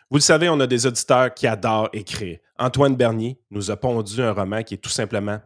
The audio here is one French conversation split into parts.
Vous le savez, on a des auditeurs qui adorent écrire. Antoine Bernier nous a pondu un roman qui est tout simplement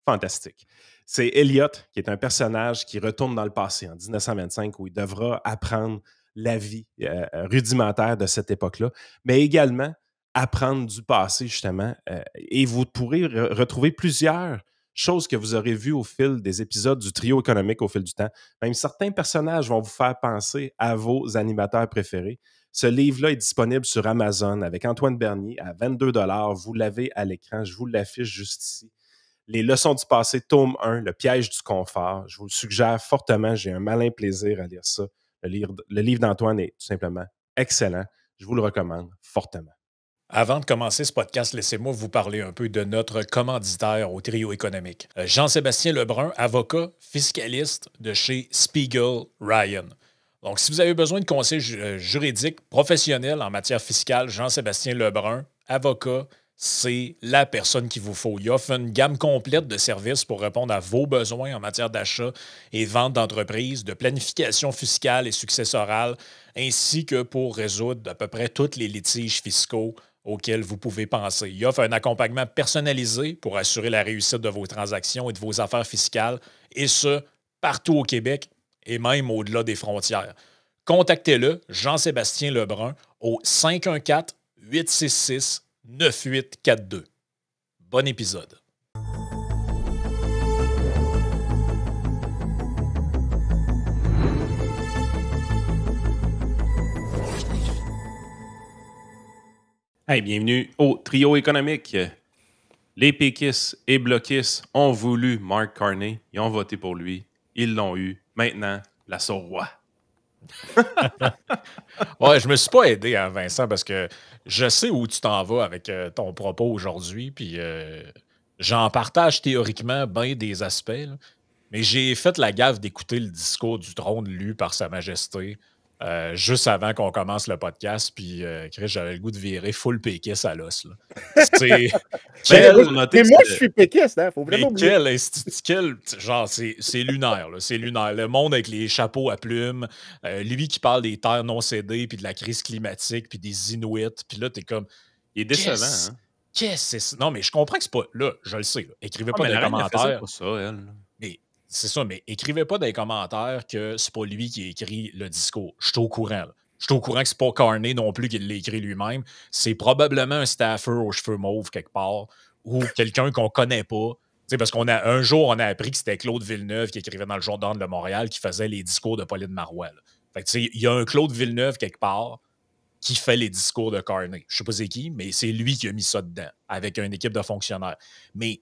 fantastique. C'est Elliot, qui est un personnage qui retourne dans le passé en 1925, où il devra apprendre la vie rudimentaire de cette époque-là, mais également apprendre du passé, justement. Et vous pourrez retrouver plusieurs choses que vous aurez vues au fil des épisodes du trio économique au fil du temps. Même certains personnages vont vous faire penser à vos animateurs préférés. Ce livre-là est disponible sur Amazon avec Antoine Bernier à 22 $. Vous l'avez à l'écran, je vous l'affiche juste ici. Les leçons du passé, tome 1, le piège du confort. Je vous le suggère fortement, j'ai un malin plaisir à lire ça. Le livre d'Antoine est tout simplement excellent. Je vous le recommande fortement. Avant de commencer ce podcast, laissez-moi vous parler un peu de notre commanditaire au trio économique. Jean-Sébastien Lebrun, avocat fiscaliste de chez Spiegel Ryan. Donc, si vous avez besoin de conseils juridiques professionnels en matière fiscale, Jean-Sébastien Lebrun, avocat, c'est la personne qu'il vous faut. Il offre une gamme complète de services pour répondre à vos besoins en matière d'achat et vente d'entreprise, de planification fiscale et successorale, ainsi que pour résoudre à peu près tous les litiges fiscaux auxquels vous pouvez penser. Il offre un accompagnement personnalisé pour assurer la réussite de vos transactions et de vos affaires fiscales, et ce, partout au Québec et même au-delà des frontières. Contactez-le, Jean-Sébastien Lebrun, au 514-866-9842. Bon épisode. Hey, bienvenue au trio économique. Les péquistes et bloquistes ont voulu Mark Carney. Ils ont voté pour lui. Ils l'ont eu. Maintenant, la Sauroy. Ouais, je me suis pas aidé, hein, Vincent, parce que je sais où tu t'en vas avec ton propos aujourd'hui, puis j'en partage théoriquement bien des aspects, là, mais j'ai fait la gaffe d'écouter le discours du trône lu par Sa Majesté juste avant qu'on commence le podcast, puis Chris, j'avais le goût de virer full péquiste à l'os. Là. C'est Mais moi, je suis péquiste, hein? Faut vraiment mais genre, c'est lunaire, là, c'est lunaire. Le monde avec les chapeaux à plumes, lui qui parle des terres non cédées, puis de la crise climatique, puis des Inuits, puis là, t'es comme... Il est décevant, hein? Qu'est-ce que c'est ça? Non, mais je comprends que c'est pas... Là, je le sais, là, écrivez pas mais dans les la reine a fait ça commentaires. pour ça, elle. Mais c'est ça, mais écrivez pas dans les commentaires que c'est pas lui qui a écrit le discours. Je suis au courant, là. Je suis au courant que c'est pas Carney non plus qui l'a écrit lui-même. C'est probablement un staffer aux cheveux mauves quelque part ou quelqu'un qu'on connaît pas. T'sais, parce un jour, on a appris que c'était Claude Villeneuve qui écrivait dans le Journal de Montréal qui faisait les discours de Pauline Marois. Là. Fait que, il y a un Claude Villeneuve quelque part qui fait les discours de Carney. Je sais pas c'est qui, mais c'est lui qui a mis ça dedans avec une équipe de fonctionnaires. Mais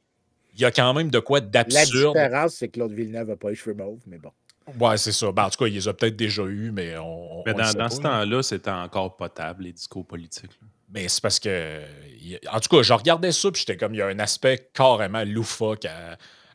il y a quand même de quoi d'absurde. La différence, c'est que Claude Villeneuve n'a pas les cheveux mauves, mais bon. Ouais, c'est ça. Ben, en tout cas, il les a peut-être déjà eus, mais Mais on dans ce temps-là, c'était encore potable, les discours politiques. Là. Mais c'est parce que... En tout cas, je regardais ça, puis j'étais comme, il y a un aspect carrément loufoque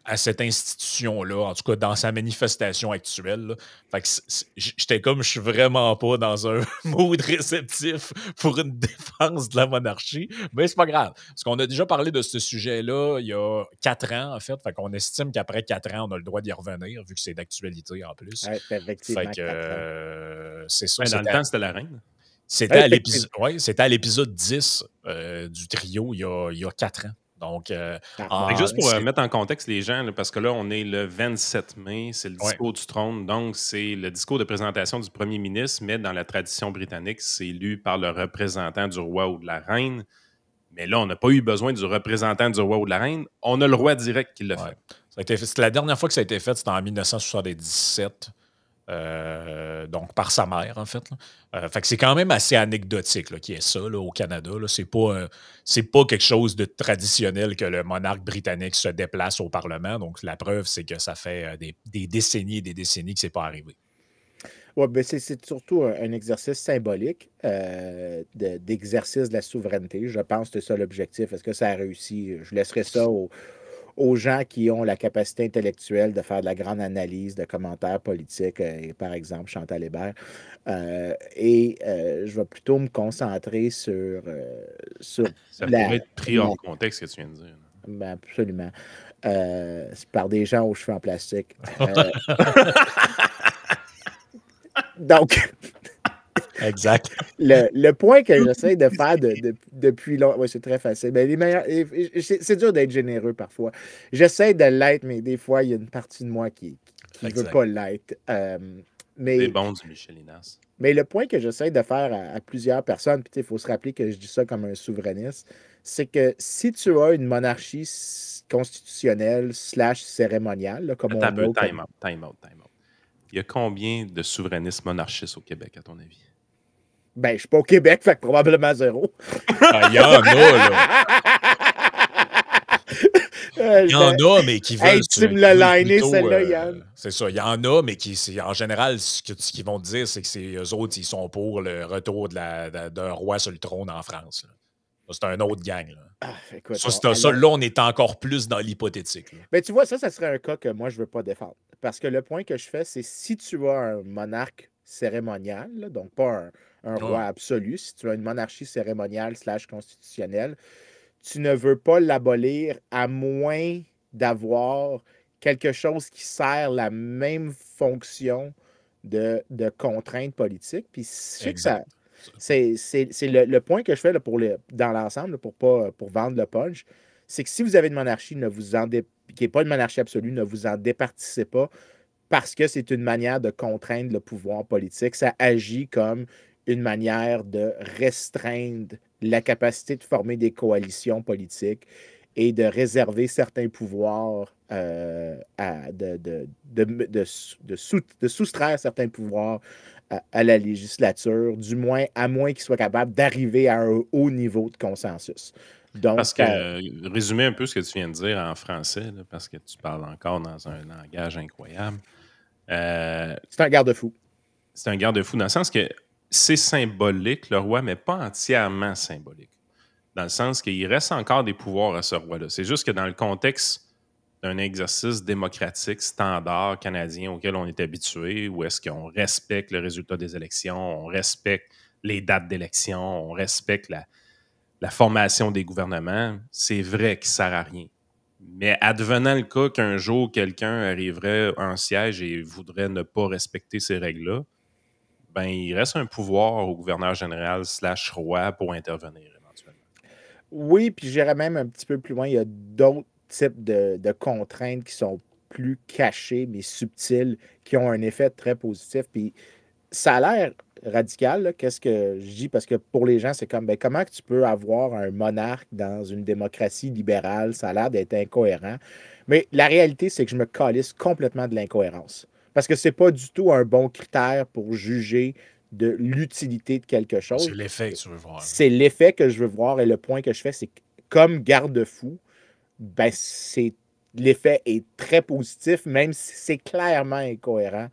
à cette institution-là, en tout cas dans sa manifestation actuelle. Là. Fait que j'étais comme, je suis vraiment pas dans un mood réceptif pour une défense de la monarchie, mais c'est pas grave. Parce qu'on a déjà parlé de ce sujet-là il y a 4 ans, en fait. Fait qu'on estime qu'après 4 ans, on a le droit d'y revenir, vu que c'est d'actualité en plus. Ouais, effectivement, fait que c'est ça. Mais dans le temps, c'était la reine. C'était à l'épisode 10 du trio il y a 4 ans. Donc, juste pour mettre en contexte les gens, là, parce que là, on est le 27 mai, c'est le discours du trône, donc c'est le discours de présentation du premier ministre, mais dans la tradition britannique, c'est lu par le représentant du roi ou de la reine. Mais là, on n'a pas eu besoin du représentant du roi ou de la reine. On a le roi direct qui l'a fait. C'était la dernière fois que ça a été fait, c'était en 1977. Donc, par sa mère, en fait. Fait que c'est quand même assez anecdotique qu'il y ait ça là, au Canada. Là. C'est pas quelque chose de traditionnel que le monarque britannique se déplace au Parlement. Donc, la preuve, c'est que ça fait des décennies et des décennies que c'est pas arrivé. Oui, ben c'est surtout un exercice symbolique d'exercice de la souveraineté. Je pense que c'est ça l'objectif. Est-ce que ça a réussi? Je laisserai ça aux gens qui ont la capacité intellectuelle de faire de la grande analyse, de commentaires politiques, par exemple Chantal Hébert. Je vais plutôt me concentrer sur ça pourrait être pris hors contexte, ce que tu viens de dire. Ben absolument. C'est par des gens aux cheveux en plastique. Donc, Exact. Le point que j'essaie de faire depuis longtemps, oui, c'est très facile. Mais c'est dur d'être généreux parfois. J'essaie de l'être, mais des fois, il y a une partie de moi qui ne veut pas l'être. C'est bon du Michelinas. Mais le point que j'essaie de faire à plusieurs personnes, puis il faut se rappeler que je dis ça comme un souverainiste, c'est que si tu as une monarchie constitutionnelle / cérémoniale, là, comme on a... Time out. Il y a combien de souverainistes monarchistes au Québec, à ton avis? Ben, je ne suis pas au Québec, fait que probablement 0. Il y en a, là. Il y en a, mais qui veulent... Hey, tu me l'as liné, celle-là, Yann. C'est ça. Il y en a, mais qui, en général, ce qu'ils vont te dire, c'est que eux autres, ils sont pour le retour d'un roi sur le trône en France. Là. C'est un autre gang. Là. Écoute, là, on est encore plus dans l'hypothétique. Mais tu vois, ça serait un cas que moi, je ne veux pas défendre. Parce que le point que je fais, c'est si tu as un monarque cérémonial, là, donc pas un roi absolu, si tu as une monarchie cérémoniale / constitutionnelle, tu ne veux pas l'abolir à moins d'avoir quelque chose qui sert la même fonction de contrainte politique. Puis c'est le point que je fais là, dans l'ensemble, pour vendre le punch, c'est que si vous avez une monarchie qui n'est pas une monarchie absolue, ne vous en départissez pas parce que c'est une manière de contraindre le pouvoir politique. Ça agit comme une manière de restreindre la capacité de former des coalitions politiques et de réserver certains pouvoirs, de soustraire certains pouvoirs à la législature, du moins, à moins qu'ils soient capables d'arriver à un haut niveau de consensus. Donc, parce que, résumer un peu ce que tu viens de dire en français, là, parce que tu parles encore dans un langage incroyable. C'est un garde-fou. C'est un garde-fou dans le sens que c'est symbolique, le roi, mais pas entièrement symbolique. Dans le sens qu'il reste encore des pouvoirs à ce roi-là. C'est juste que dans le contexte d'un exercice démocratique standard canadien auquel on est habitué, où est-ce qu'on respecte le résultat des élections, on respecte les dates d'élection, on respecte la formation des gouvernements, c'est vrai qu'il ne sert à rien. Mais advenant le cas qu'un jour, quelqu'un arriverait en siège et voudrait ne pas respecter ces règles-là, ben, il reste un pouvoir au gouverneur général / roi pour intervenir éventuellement. Oui, puis j'irais même un petit peu plus loin. Il y a d'autres types de contraintes qui sont plus cachées, mais subtiles, qui ont un effet très positif. Puis ça a l'air radical, là, qu'est-ce que je dis, parce que pour les gens, c'est comme, ben, comment que tu peux avoir un monarque dans une démocratie libérale? Ça a l'air d'être incohérent. Mais la réalité, c'est que je me calisse complètement de l'incohérence. Parce que c'est pas du tout un bon critère pour juger de l'utilité de quelque chose. C'est l'effet que tu veux voir. C'est l'effet que je veux voir et le point que je fais, c'est que comme garde-fou, ben l'effet est très positif, même si c'est clairement incohérent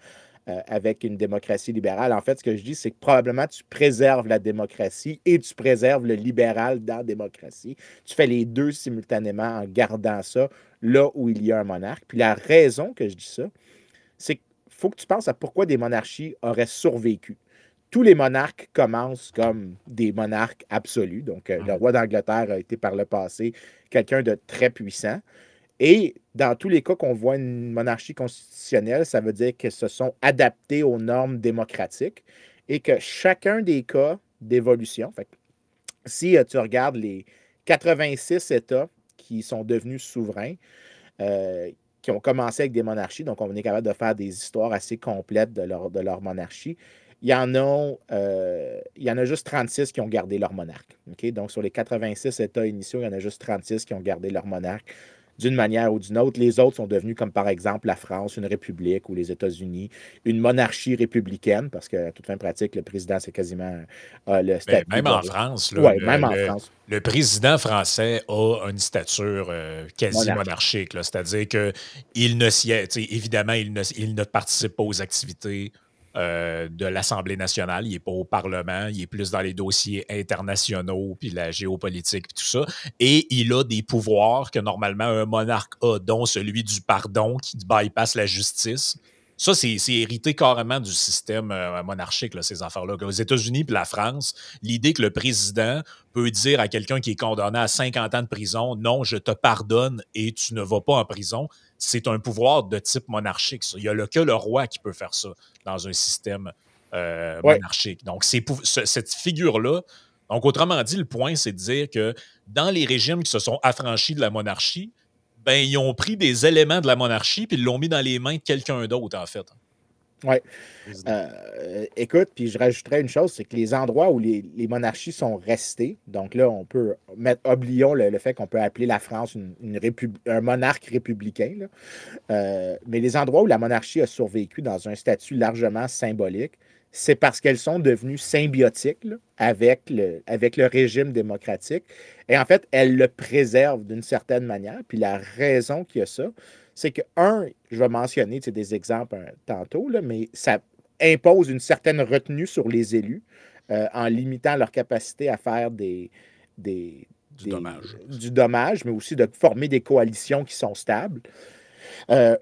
avec une démocratie libérale. En fait, ce que je dis, c'est que probablement tu préserves la démocratie et tu préserves le libéral dans la démocratie. Tu fais les deux simultanément en gardant ça là où il y a un monarque. Puis la raison que je dis ça, c'est qu'il faut que tu penses à pourquoi des monarchies auraient survécu. Tous les monarques commencent comme des monarques absolus. Donc, le roi d'Angleterre a été par le passé quelqu'un de très puissant. Et dans tous les cas qu'on voit une monarchie constitutionnelle, ça veut dire que se sont adaptés aux normes démocratiques et que chacun des cas d'évolution, si tu regardes les 86 États qui sont devenus souverains, qui ont commencé avec des monarchies, donc on est capable de faire des histoires assez complètes de leur monarchie. Il y en a juste 36 qui ont gardé leur monarque. Okay? Donc, sur les 86 États initiaux, il y en a juste 36 qui ont gardé leur monarque d'une manière ou d'une autre. Les autres sont devenus, comme par exemple la France, une république, ou les États-Unis, une monarchie républicaine, parce que, à toute fin pratique, le président, c'est quasiment le statut. Même en France. Oui, même en France. Le président français a une stature quasi monarchique. C'est-à-dire qu'il ne siège, évidemment, il ne participe pas aux activités de l'Assemblée nationale. Il n'est pas au Parlement. Il est plus dans les dossiers internationaux, puis la géopolitique, puis tout ça. Et il a des pouvoirs que normalement un monarque a, dont celui du pardon qui bypasse la justice. Ça, c'est hérité carrément du système monarchique, là, ces affaires-là. Aux États-Unis et la France, l'idée que le président peut dire à quelqu'un qui est condamné à 50 ans de prison, non, je te pardonne et tu ne vas pas en prison, c'est un pouvoir de type monarchique. Ça. Il n'y a que le roi qui peut faire ça dans un système monarchique. Donc, cette figure-là, donc autrement dit, le point, c'est de dire que dans les régimes qui se sont affranchis de la monarchie, ben, ils ont pris des éléments de la monarchie puis ils l'ont mis dans les mains de quelqu'un d'autre, en fait. Oui. Écoute, puis je rajouterais une chose, c'est que les endroits où les monarchies sont restées, donc là, on peut oublions le fait qu'on peut appeler la France un monarque républicain, là. Mais les endroits où la monarchie a survécu dans un statut largement symbolique, c'est parce qu'elles sont devenues symbiotiques là, avec le régime démocratique. Et en fait, elles le préservent d'une certaine manière. Puis la raison qu'il y a ça, c'est que, je vais mentionner des exemples tantôt, là, mais ça impose une certaine retenue sur les élus en limitant leur capacité à faire du dommage, mais aussi de former des coalitions qui sont stables.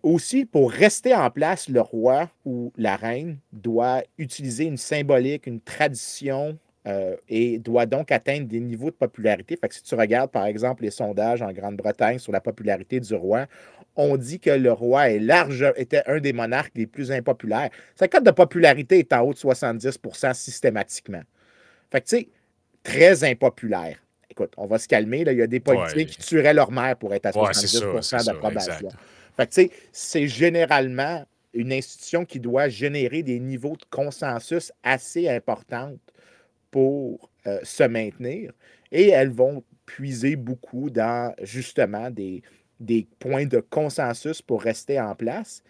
Aussi, pour rester en place, le roi ou la reine doit utiliser une symbolique, une tradition et doit donc atteindre des niveaux de popularité. Fait que si tu regardes, par exemple, les sondages en Grande-Bretagne sur la popularité du roi, on dit que le roi était un des monarques les plus impopulaires. Sa cote de popularité est en haut de 70% systématiquement. Fait que, tu sais, très impopulaire. Écoute, on va se calmer. Là. Il y a des politiciens qui tueraient leur mère pour être à 70% d'approbation. Fait que, tu sais, c'est généralement une institution qui doit générer des niveaux de consensus assez importants pour se maintenir. Et elles vont puiser beaucoup dans, justement, des points de consensus pour rester en place.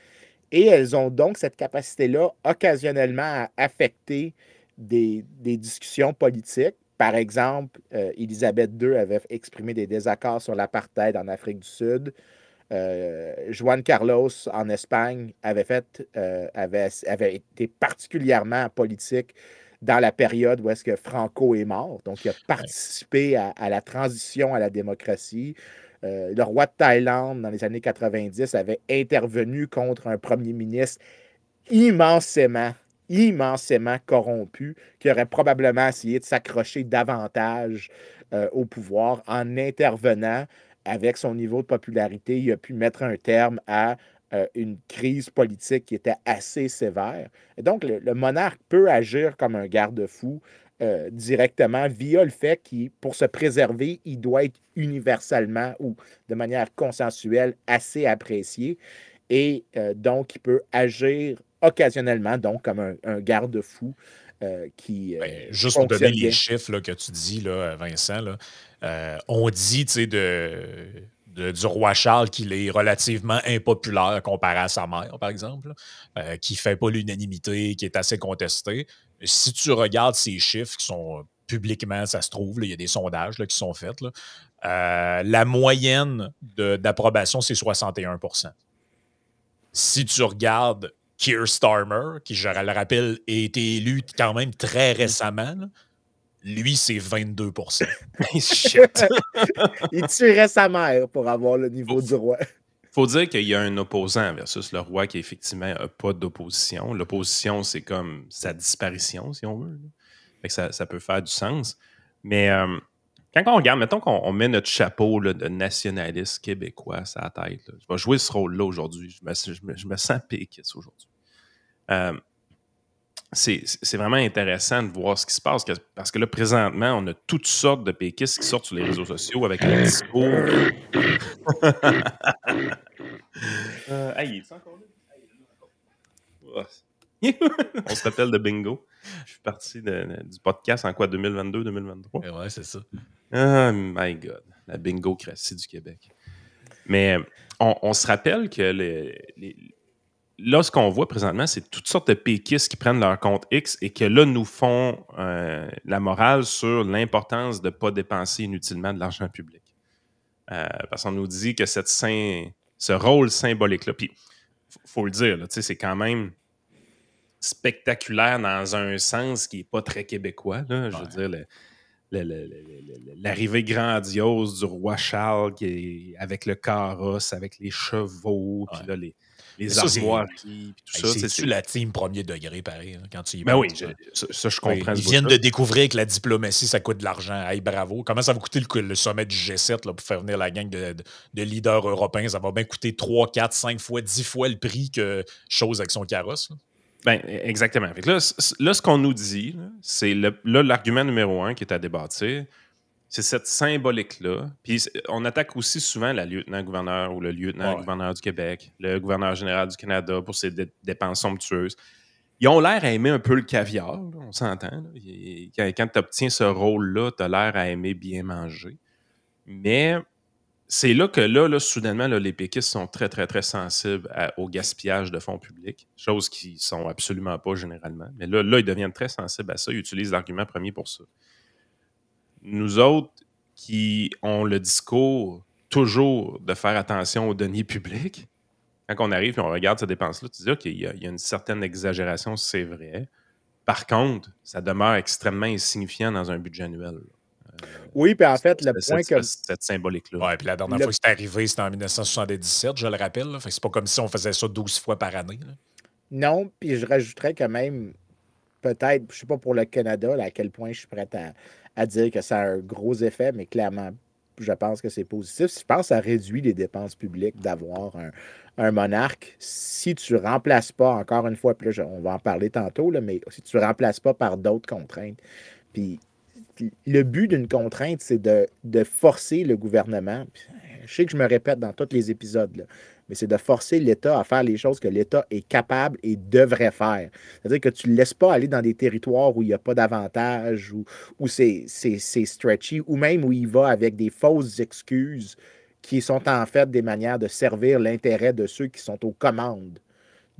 Et elles ont donc cette capacité-là, occasionnellement, à affecter des discussions politiques. Par exemple, Élisabeth II avait exprimé des désaccords sur l'apartheid en Afrique du Sud. Juan Carlos en Espagne avait été particulièrement politique dans la période où est-ce que Franco est mort. Donc, il a participé à la transition à la démocratie. Le roi de Thaïlande, dans les années 90, avait intervenu contre un premier ministre immensément corrompu, qui aurait probablement essayé de s'accrocher davantage au pouvoir en intervenant. Avec son niveau de popularité, il a pu mettre un terme à une crise politique qui était assez sévère. Et donc, le monarque peut agir comme un garde-fou directement via le fait qu'il, pour se préserver, il doit être universellement ou de manière consensuelle assez apprécié. Et donc, il peut agir occasionnellement donc comme un garde-fou qui juste pour donner les chiffres là, que tu dis, là, Vincent, là, on dit du roi Charles qu'il est relativement impopulaire comparé à sa mère, par exemple, qui ne fait pas l'unanimité, qui est assez contesté. Si tu regardes ces chiffres qui sont publiquement, ça se trouve, il y a des sondages là, qui sont faits, là, la moyenne d'approbation, c'est 61%. Si tu regardes Keir Starmer, qui, je le rappelle, a été élu quand même très récemment, là, lui, c'est 22%. Shit. Il tuerait sa mère pour avoir le niveau du roi. Il faut dire qu'il y a un opposant versus le roi qui, effectivement, n'a pas d'opposition. L'opposition, c'est comme sa disparition, si on veut. Fait que ça peut faire du sens. Mais quand on regarde, mettons qu'on met notre chapeau là, de nationaliste québécois à la tête, là, je vais jouer ce rôle-là aujourd'hui. Je me sens péquiste aujourd'hui. C'est vraiment intéressant de voir ce qui se passe parce que là, présentement, on a toutes sortes de péquistes qui sortent sur les réseaux sociaux avec un discours. Hey, il est encore là? On se rappelle de Bingo. Je suis parti du podcast en quoi, 2022-2023? Ouais, c'est ça. Oh my God, la bingocratie du Québec. Mais on se rappelle que là, ce qu'on voit présentement, c'est toutes sortes de péquistes qui prennent leur compte X et que là, nous font la morale sur l'importance de ne pas dépenser inutilement de l'argent public. Parce qu'on nous dit que ce rôle symbolique-là, puis il faut le dire, là, c'est quand même spectaculaire dans un sens qui n'est pas très québécois. Là, je veux dire, l'arrivée grandiose du roi Charles avec le carrosse, avec les chevaux, puis là, les armoiries, puis tout ça. C'est la team premier degré, pareil, hein, quand tu y ben oui, ça, je comprends. Ils viennent de découvrir que la diplomatie, ça coûte de l'argent. Hey, bravo. Comment ça va coûter le sommet du G7 là, pour faire venir la gang de leaders européens? Ça va bien coûter 3, 4, 5 fois, 10 fois le prix que chose avec son carrosse. Là. Ben, exactement. Fait que là, ce qu'on nous dit, là, c'est l'argument numéro 1 qui est à débattre, c'est cette symbolique-là. Puis on attaque aussi souvent la lieutenant-gouverneur ou le lieutenant-gouverneur du Québec, le gouverneur général du Canada pour ses dépenses somptueuses. Ils ont l'air à aimer un peu le caviar, là, on s'entend. Là. Quand tu obtiens ce rôle-là, tu as l'air à aimer bien manger. Mais c'est là que soudainement, là, les péquistes sont très, très, très sensibles au gaspillage de fonds publics, chose qu'ils sont absolument pas généralement. Mais là, ils deviennent très sensibles à ça. Ils utilisent l'argument premier pour ça. Nous autres qui ont le discours toujours de faire attention aux deniers publics, quand on arrive et on regarde ces dépenses-là, tu dis OK, il y a une certaine exagération, c'est vrai. Par contre, ça demeure extrêmement insignifiant dans un budget annuel. Oui, puis en fait, le point que... Cette symbolique-là. Oui, puis la dernière fois que c'est arrivé, c'était en 1977, je le rappelle. Là. Fait que c'est pas comme si on faisait ça 12 fois par année. Là. Non, puis je rajouterais quand même, peut-être, je sais pas pour le Canada, là, à quel point je suis prêt à dire que ça a un gros effet, mais clairement, je pense que c'est positif. Je pense que ça réduit les dépenses publiques d'avoir un monarque. Si tu ne remplaces pas, encore une fois, puis là, on va en parler tantôt, là, mais si tu ne remplaces pas par d'autres contraintes. Puis le but d'une contrainte, c'est de forcer le gouvernement. Puis, je sais que je me répète dans tous les épisodes, là, mais c'est de forcer l'État à faire les choses que l'État est capable et devrait faire. C'est-à-dire que tu ne le laisses pas aller dans des territoires où il n'y a pas d'avantage, où c'est stretchy, ou même où il va avec des fausses excuses qui sont en fait des manières de servir l'intérêt de ceux qui sont aux commandes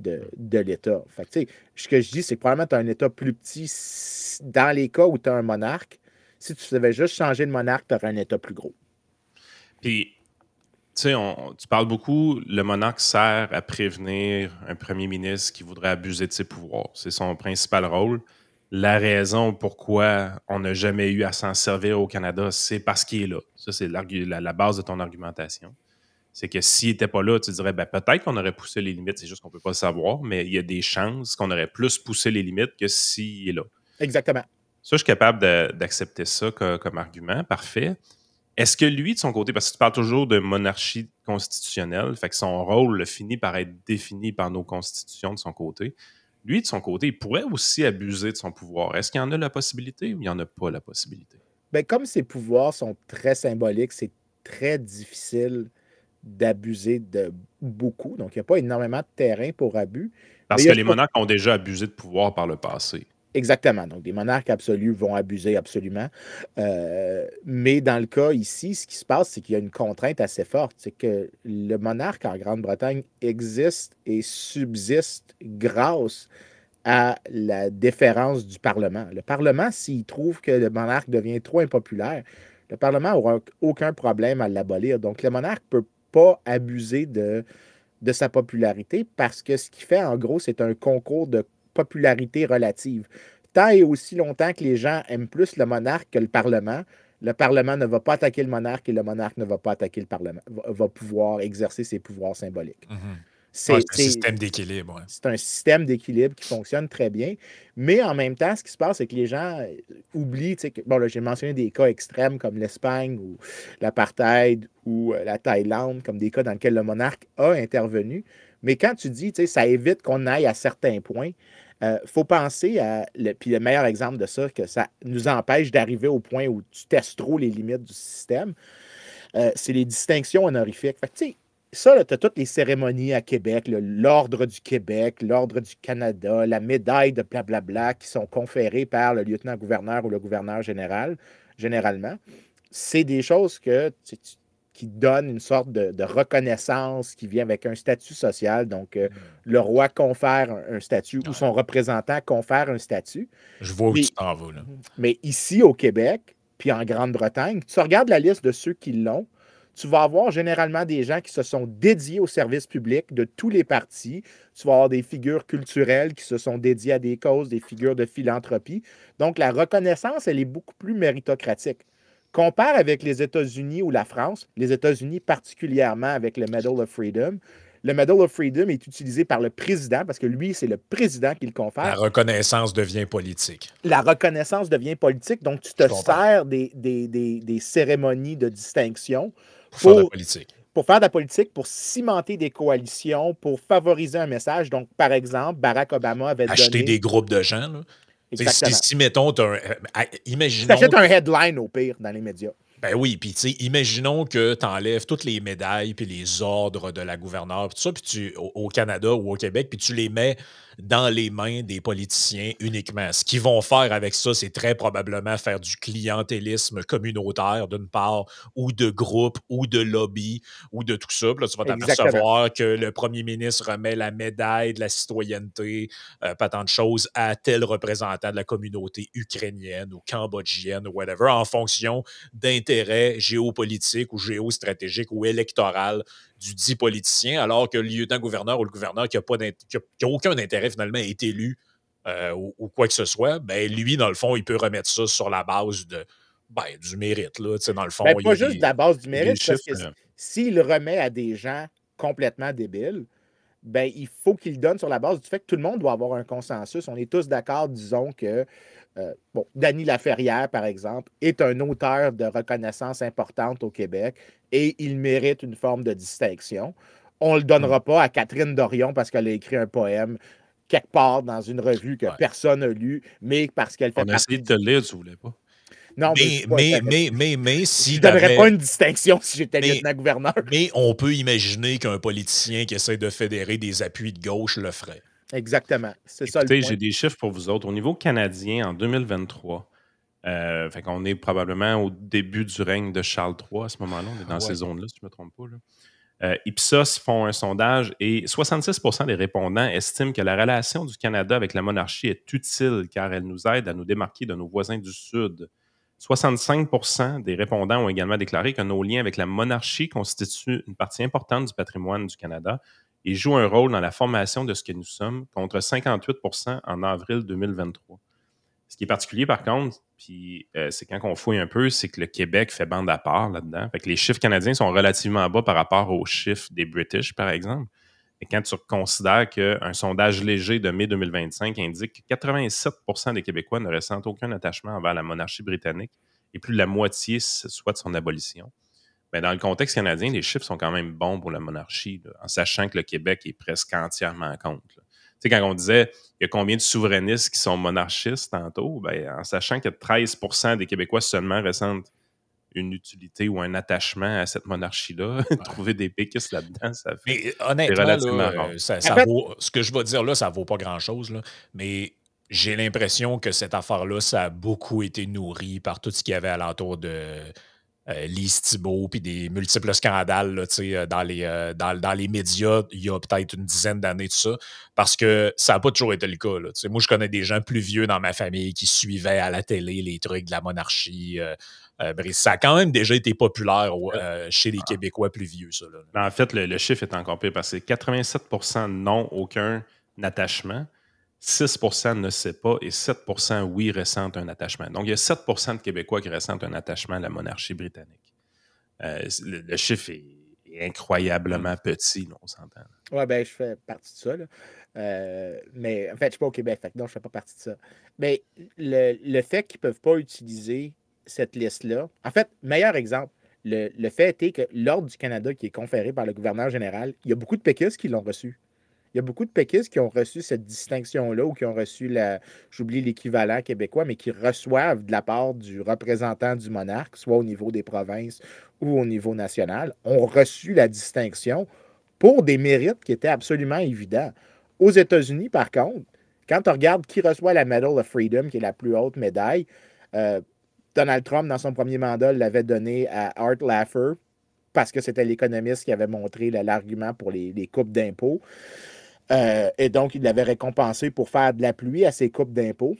de l'État. Fait que, tu sais, ce que je dis, c'est que probablement tu as un État plus petit dans les cas où tu as un monarque. Si tu devais juste changer de monarque, tu aurais un État plus gros. Puis, tu sais, tu parles beaucoup, le monarque sert à prévenir un premier ministre qui voudrait abuser de ses pouvoirs. C'est son principal rôle. La raison pourquoi on n'a jamais eu à s'en servir au Canada, c'est parce qu'il est là. Ça, c'est la base de ton argumentation. C'est que s'il n'était pas là, tu dirais, ben, peut-être qu'on aurait poussé les limites, c'est juste qu'on ne peut pas le savoir, mais il y a des chances qu'on aurait plus poussé les limites que s'il est là. Exactement. Ça, je suis capable d'accepter ça comme argument. Parfait. Est-ce que lui, de son côté, parce que tu parles toujours de monarchie constitutionnelle, fait que son rôle finit par être défini par nos constitutions de son côté, lui, de son côté, il pourrait aussi abuser de son pouvoir. Est-ce qu'il y en a la possibilité ou il n'y en a pas la possibilité? Bien, comme ses pouvoirs sont très symboliques, c'est très difficile d'abuser de beaucoup. Donc, il n'y a pas énormément de terrain pour abus. Parce que les monarques ont déjà abusé de pouvoir par le passé. Exactement. Donc, des monarques absolus vont abuser absolument. Mais dans le cas ici, ce qui se passe, c'est qu'il y a une contrainte assez forte. C'est que le monarque en Grande-Bretagne existe et subsiste grâce à la déférence du Parlement. Le Parlement, s'il trouve que le monarque devient trop impopulaire, le Parlement n'aura aucun problème à l'abolir. Donc, le monarque ne peut pas abuser de sa popularité parce que ce qu'il fait, en gros, c'est un concours de popularité relative. Tant et aussi longtemps que les gens aiment plus le monarque que le Parlement ne va pas attaquer le monarque et le monarque ne va pas attaquer le Parlement, va pouvoir exercer ses pouvoirs symboliques. C'est un système d'équilibre. Ouais. C'est un système d'équilibre qui fonctionne très bien. Mais en même temps, ce qui se passe, c'est que les gens oublient, bon, là, j'ai mentionné des cas extrêmes comme l'Espagne ou l'apartheid ou la Thaïlande, comme des cas dans lesquels le monarque a intervenu. Mais quand tu dis, ça évite qu'on aille à certains points, faut penser à, puis le meilleur exemple de ça, que ça nous empêche d'arriver au point où tu testes trop les limites du système, c'est les distinctions honorifiques. Fait que, tu sais, ça, tu as toutes les cérémonies à Québec, l'Ordre du Québec, l'Ordre du Canada, la médaille de blablabla qui sont conférées par le lieutenant-gouverneur ou le gouverneur général, généralement. C'est des choses qui donnent une sorte de reconnaissance qui vient avec un statut social. Donc, le roi confère un statut ou son représentant confère un statut. Je vois où tu t'en vas, là. Mais ici, au Québec, puis en Grande-Bretagne, tu regardes la liste de ceux qui l'ont, tu vas avoir généralement des gens qui se sont dédiés au service public de tous les partis. Tu vas avoir des figures culturelles qui se sont dédiées à des causes, des figures de philanthropie. Donc, la reconnaissance, elle est beaucoup plus méritocratique. Compare avec les États-Unis ou la France, les États-Unis particulièrement avec le Medal of Freedom. Le Medal of Freedom est utilisé par le président parce que lui, c'est le président qui le confère. La reconnaissance devient politique. La reconnaissance devient politique, donc tu te sers des cérémonies de distinction pour faire de la politique. pour faire de la politique, pour cimenter des coalitions, pour favoriser un message. Donc, par exemple, Barack Obama avait Acheter donné... des groupes de gens, là. Exactement. Si, mettons, Tu imaginons... t'achètes un headline au pire dans les médias. Ben oui, puis tu sais, imaginons que tu enlèves toutes les médailles puis les ordres de la gouverneure, puis tout ça, puis au Canada ou au Québec, puis tu les mets dans les mains des politiciens uniquement. Ce qu'ils vont faire avec ça, c'est très probablement faire du clientélisme communautaire, d'une part, ou de groupe, ou de lobby, ou de tout ça. Puis là, tu vas t'apercevoir que le premier ministre remet la médaille de la citoyenneté, pas tant de choses, à tel représentant de la communauté ukrainienne ou cambodgienne ou whatever, en fonction d'intérêt géopolitique ou géostratégique ou électoral du dit politicien, alors que le lieutenant-gouverneur ou le gouverneur qui n'a aucun intérêt finalement est élu ou quoi que ce soit, ben lui, dans le fond, il peut remettre ça sur la base du mérite. Là, dans le fond, Ben, pas juste de la base du mérite, parce chiffres, que s'il remet à des gens complètement débiles, ben, il faut qu'il le donne sur la base du fait que tout le monde doit avoir un consensus. On est tous d'accord, disons que Danny Laferrière, par exemple, est un auteur de reconnaissance importante au Québec et il mérite une forme de distinction. On ne le donnera pas à Catherine Dorion parce qu'elle a écrit un poème quelque part dans une revue que personne n'a lu, mais parce qu'elle fait partie... On a essayé de te le lire, tu ne voulais pas. Non, mais si je ne donnerais pas une distinction si j'étais lieutenant-gouverneur. Mais on peut imaginer qu'un politicien qui essaie de fédérer des appuis de gauche le ferait. Exactement. C'est ça le point. point. J'ai des chiffres pour vous autres. Au niveau canadien, en 2023, fait qu'on est probablement au début du règne de Charles III à ce moment-là. On est dans ces zones-là, si je ne me trompe pas. Ipsos font un sondage et 66% des répondants estiment que la relation du Canada avec la monarchie est utile car elle nous aide à nous démarquer de nos voisins du Sud. 65% des répondants ont également déclaré que nos liens avec la monarchie constituent une partie importante du patrimoine du Canada et jouent un rôle dans la formation de ce que nous sommes, contre 58% en avril 2023. Ce qui est particulier, par contre, puis c'est quand on fouille un peu, c'est que le Québec fait bande à part là-dedans. Fait que les chiffres canadiens sont relativement bas par rapport aux chiffres des British, par exemple. Et quand tu considères qu'un sondage léger de mai 2025 indique que 87% des Québécois ne ressentent aucun attachement envers la monarchie britannique et plus de la moitié souhaite son abolition, bien, dans le contexte canadien, les chiffres sont quand même bons pour la monarchie, là, en sachant que le Québec est presque entièrement contre. Tu sais, quand on disait il y a combien de souverainistes qui sont monarchistes tantôt, bien, en sachant que 13% des Québécois seulement ressentent une utilité ou un attachement à cette monarchie-là, trouver des péquistes là-dedans, ça fait. Mais honnêtement, relativement là, rare. ça vaut, ce que je vais dire là, ça vaut pas grand-chose, là, mais j'ai l'impression que cette affaire-là, ça a beaucoup été nourri par tout ce qu'il y avait alentour de Lise Thibault, puis des multiples scandales là, dans les médias il y a peut-être une dizaine d'années de ça, parce que ça n'a pas toujours été le cas. Là, moi, je connais des gens plus vieux dans ma famille qui suivaient à la télé les trucs de la monarchie. Ça a quand même déjà été populaire chez les Québécois plus vieux, ça. Là. En fait, le chiffre est encore pire parce que 87% n'ont aucun attachement, 6% ne sait pas et 7% oui ressentent un attachement. Donc, il y a 7% de Québécois qui ressentent un attachement à la monarchie britannique. Le chiffre est incroyablement petit, là, on s'entend. Oui, ben je fais partie de ça. Là. Mais en fait, je ne suis pas au Québec, fait que non, je ne fais pas partie de ça. Mais le fait qu'ils ne peuvent pas utiliser cette liste-là, en fait, meilleur exemple, le fait est que l'Ordre du Canada qui est conféré par le gouverneur général, il y a beaucoup de péquistes qui l'ont reçu. Il y a beaucoup de péquistes qui ont reçu cette distinction-là ou qui ont reçu j'oublie l'équivalent québécois, mais qui reçoivent de la part du représentant du monarque, soit au niveau des provinces ou au niveau national, ont reçu la distinction pour des mérites qui étaient absolument évidents. Aux États-Unis, par contre, quand on regarde qui reçoit la Medal of Freedom, qui est la plus haute médaille, Donald Trump, dans son premier mandat, l'avait donné à Art Laffer parce que c'était l'économiste qui avait montré l'argument pour les coupes d'impôts. Et donc, il l'avait récompensé pour faire de la pluie à ses coupes d'impôts.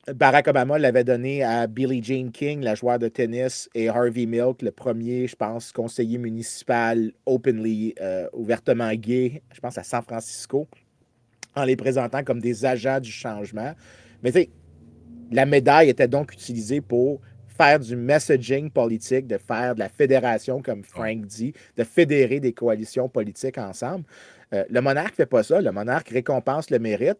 Barack Obama l'avait donné à Billie Jean King, la joueur de tennis, et Harvey Milk, le premier, je pense, conseiller municipal ouvertement gay, je pense à San Francisco, en les présentant comme des agents du changement. Mais tu sais, la médaille était donc utilisée pour faire du messaging politique, de faire de la fédération, comme Frank dit, de fédérer des coalitions politiques ensemble. Le monarque ne fait pas ça. Le monarque récompense le mérite.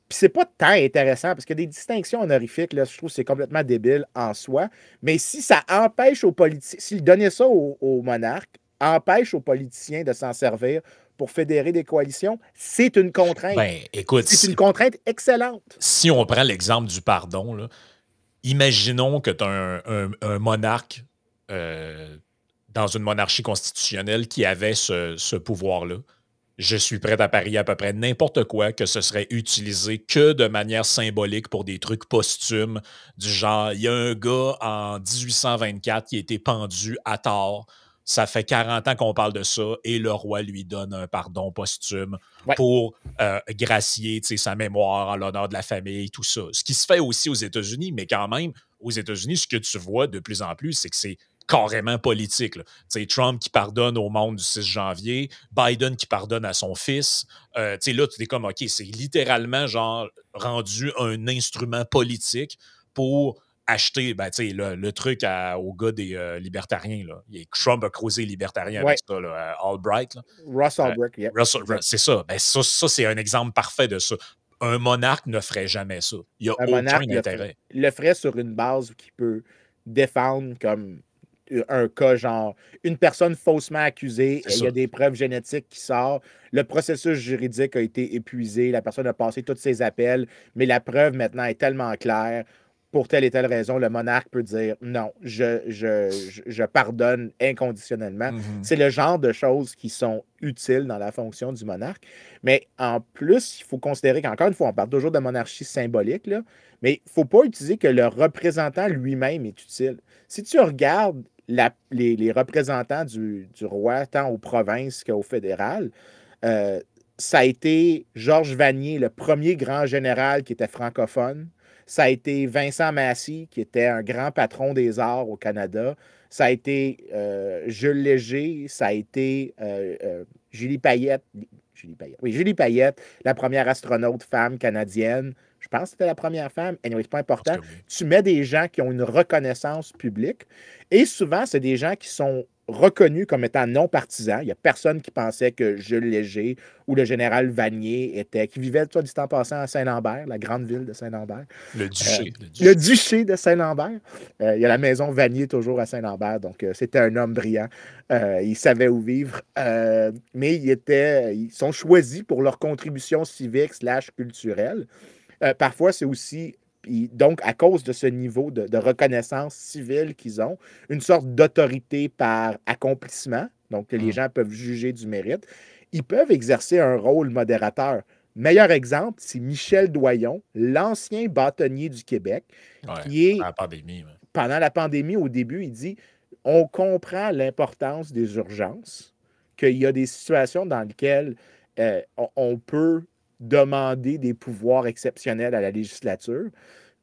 Puis c'est pas tant intéressant, parce que des distinctions honorifiques, là, je trouve que c'est complètement débile en soi. Mais si ça empêche aux politiciens, s'il donnait ça au monarque, empêche aux politiciens de s'en servir pour fédérer des coalitions, c'est une contrainte. Ben, écoute, c'est une contrainte excellente. Si on prend l'exemple du pardon, là, imaginons que tu as un monarque dans une monarchie constitutionnelle qui avait ce pouvoir-là. Je suis prêt à parier à peu près n'importe quoi que ce serait utilisé que de manière symbolique pour des trucs posthumes, du genre, il y a un gars en 1824 qui a été pendu à tort. Ça fait 40 ans qu'on parle de ça et le roi lui donne un pardon posthume pour gracier sa mémoire en l'honneur de la famille, tout ça. Ce qui se fait aussi aux États-Unis, mais quand même, aux États-Unis, ce que tu vois de plus en plus, c'est que c'est carrément politique. Trump qui pardonne au monde du 6 janvier, Biden qui pardonne à son fils. Là, tu es comme, OK, c'est littéralement genre rendu un instrument politique pour acheter le truc au gars des libertariens. Là. Trump a creusé les libertariens avec ça, là, Albright. Là. Russ Albright, c'est ça. Ben, ça, c'est un exemple parfait de ça. Un monarque ne ferait jamais ça. Il n'y a aucun intérêt. Le ferait sur une base qui peut défendre comme un cas genre une personne faussement accusée, il y a des preuves génétiques qui sortent, le processus juridique a été épuisé, la personne a passé tous ses appels, mais la preuve maintenant est tellement claire. Pour telle et telle raison, le monarque peut dire non, je pardonne inconditionnellement. C'est le genre de choses qui sont utiles dans la fonction du monarque. Mais en plus, il faut considérer qu'encore une fois, on parle toujours de monarchie symbolique, là, mais il ne faut pas utiliser que le représentant lui-même est utile. Si tu regardes les représentants du roi, tant aux provinces qu'au fédéral, ça a été Georges Vanier, le premier grand général qui était francophone. Ça a été Vincent Massey, qui était un grand patron des arts au Canada. Ça a été Jules Léger. Ça a été Julie Payette. Julie Payette, la première astronaute femme canadienne. Je pense que c'était la première femme. Anyway, c'est pas important. Tu mets des gens qui ont une reconnaissance publique. Et souvent, c'est des gens qui sont reconnus comme étant non partisans. Il n'y a personne qui pensait que Jules Léger ou le général Vanier qui vivait, toi, du temps passant à Saint-Lambert, la grande ville de Saint-Lambert. Le duché. Le duché de Saint-Lambert. Il y a la maison Vanier toujours à Saint-Lambert, donc c'était un homme brillant. Il savait où vivre. Mais ils sont choisis pour leur contribution civique / culturelle. Parfois, c'est aussi, donc, à cause de ce niveau de reconnaissance civile qu'ils ont, une sorte d'autorité par accomplissement, donc que les gens peuvent juger du mérite, ils peuvent exercer un rôle modérateur. Meilleur exemple, c'est Michel Doyon, l'ancien bâtonnier du Québec, qui est, pendant la pandémie, au début, il dit « On comprend l'importance des urgences, qu'il y a des situations dans lesquelles on peut demander des pouvoirs exceptionnels à la législature,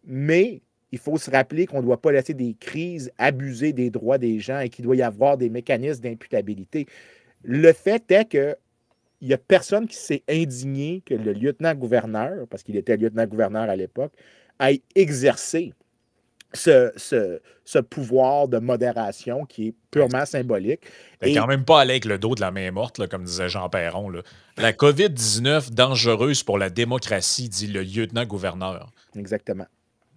mais il faut se rappeler qu'on ne doit pas laisser des crises abuser des droits des gens et qu'il doit y avoir des mécanismes d'imputabilité. » Le fait est qu'il n'y a personne qui s'est indigné que le lieutenant-gouverneur, parce qu'il était lieutenant-gouverneur à l'époque, ait exercé ce pouvoir de modération qui est purement symbolique. T'es quand même pas allé avec le dos de la main morte, là, comme disait Jean Perron. Là. La COVID-19 dangereuse pour la démocratie, dit le lieutenant-gouverneur. Exactement.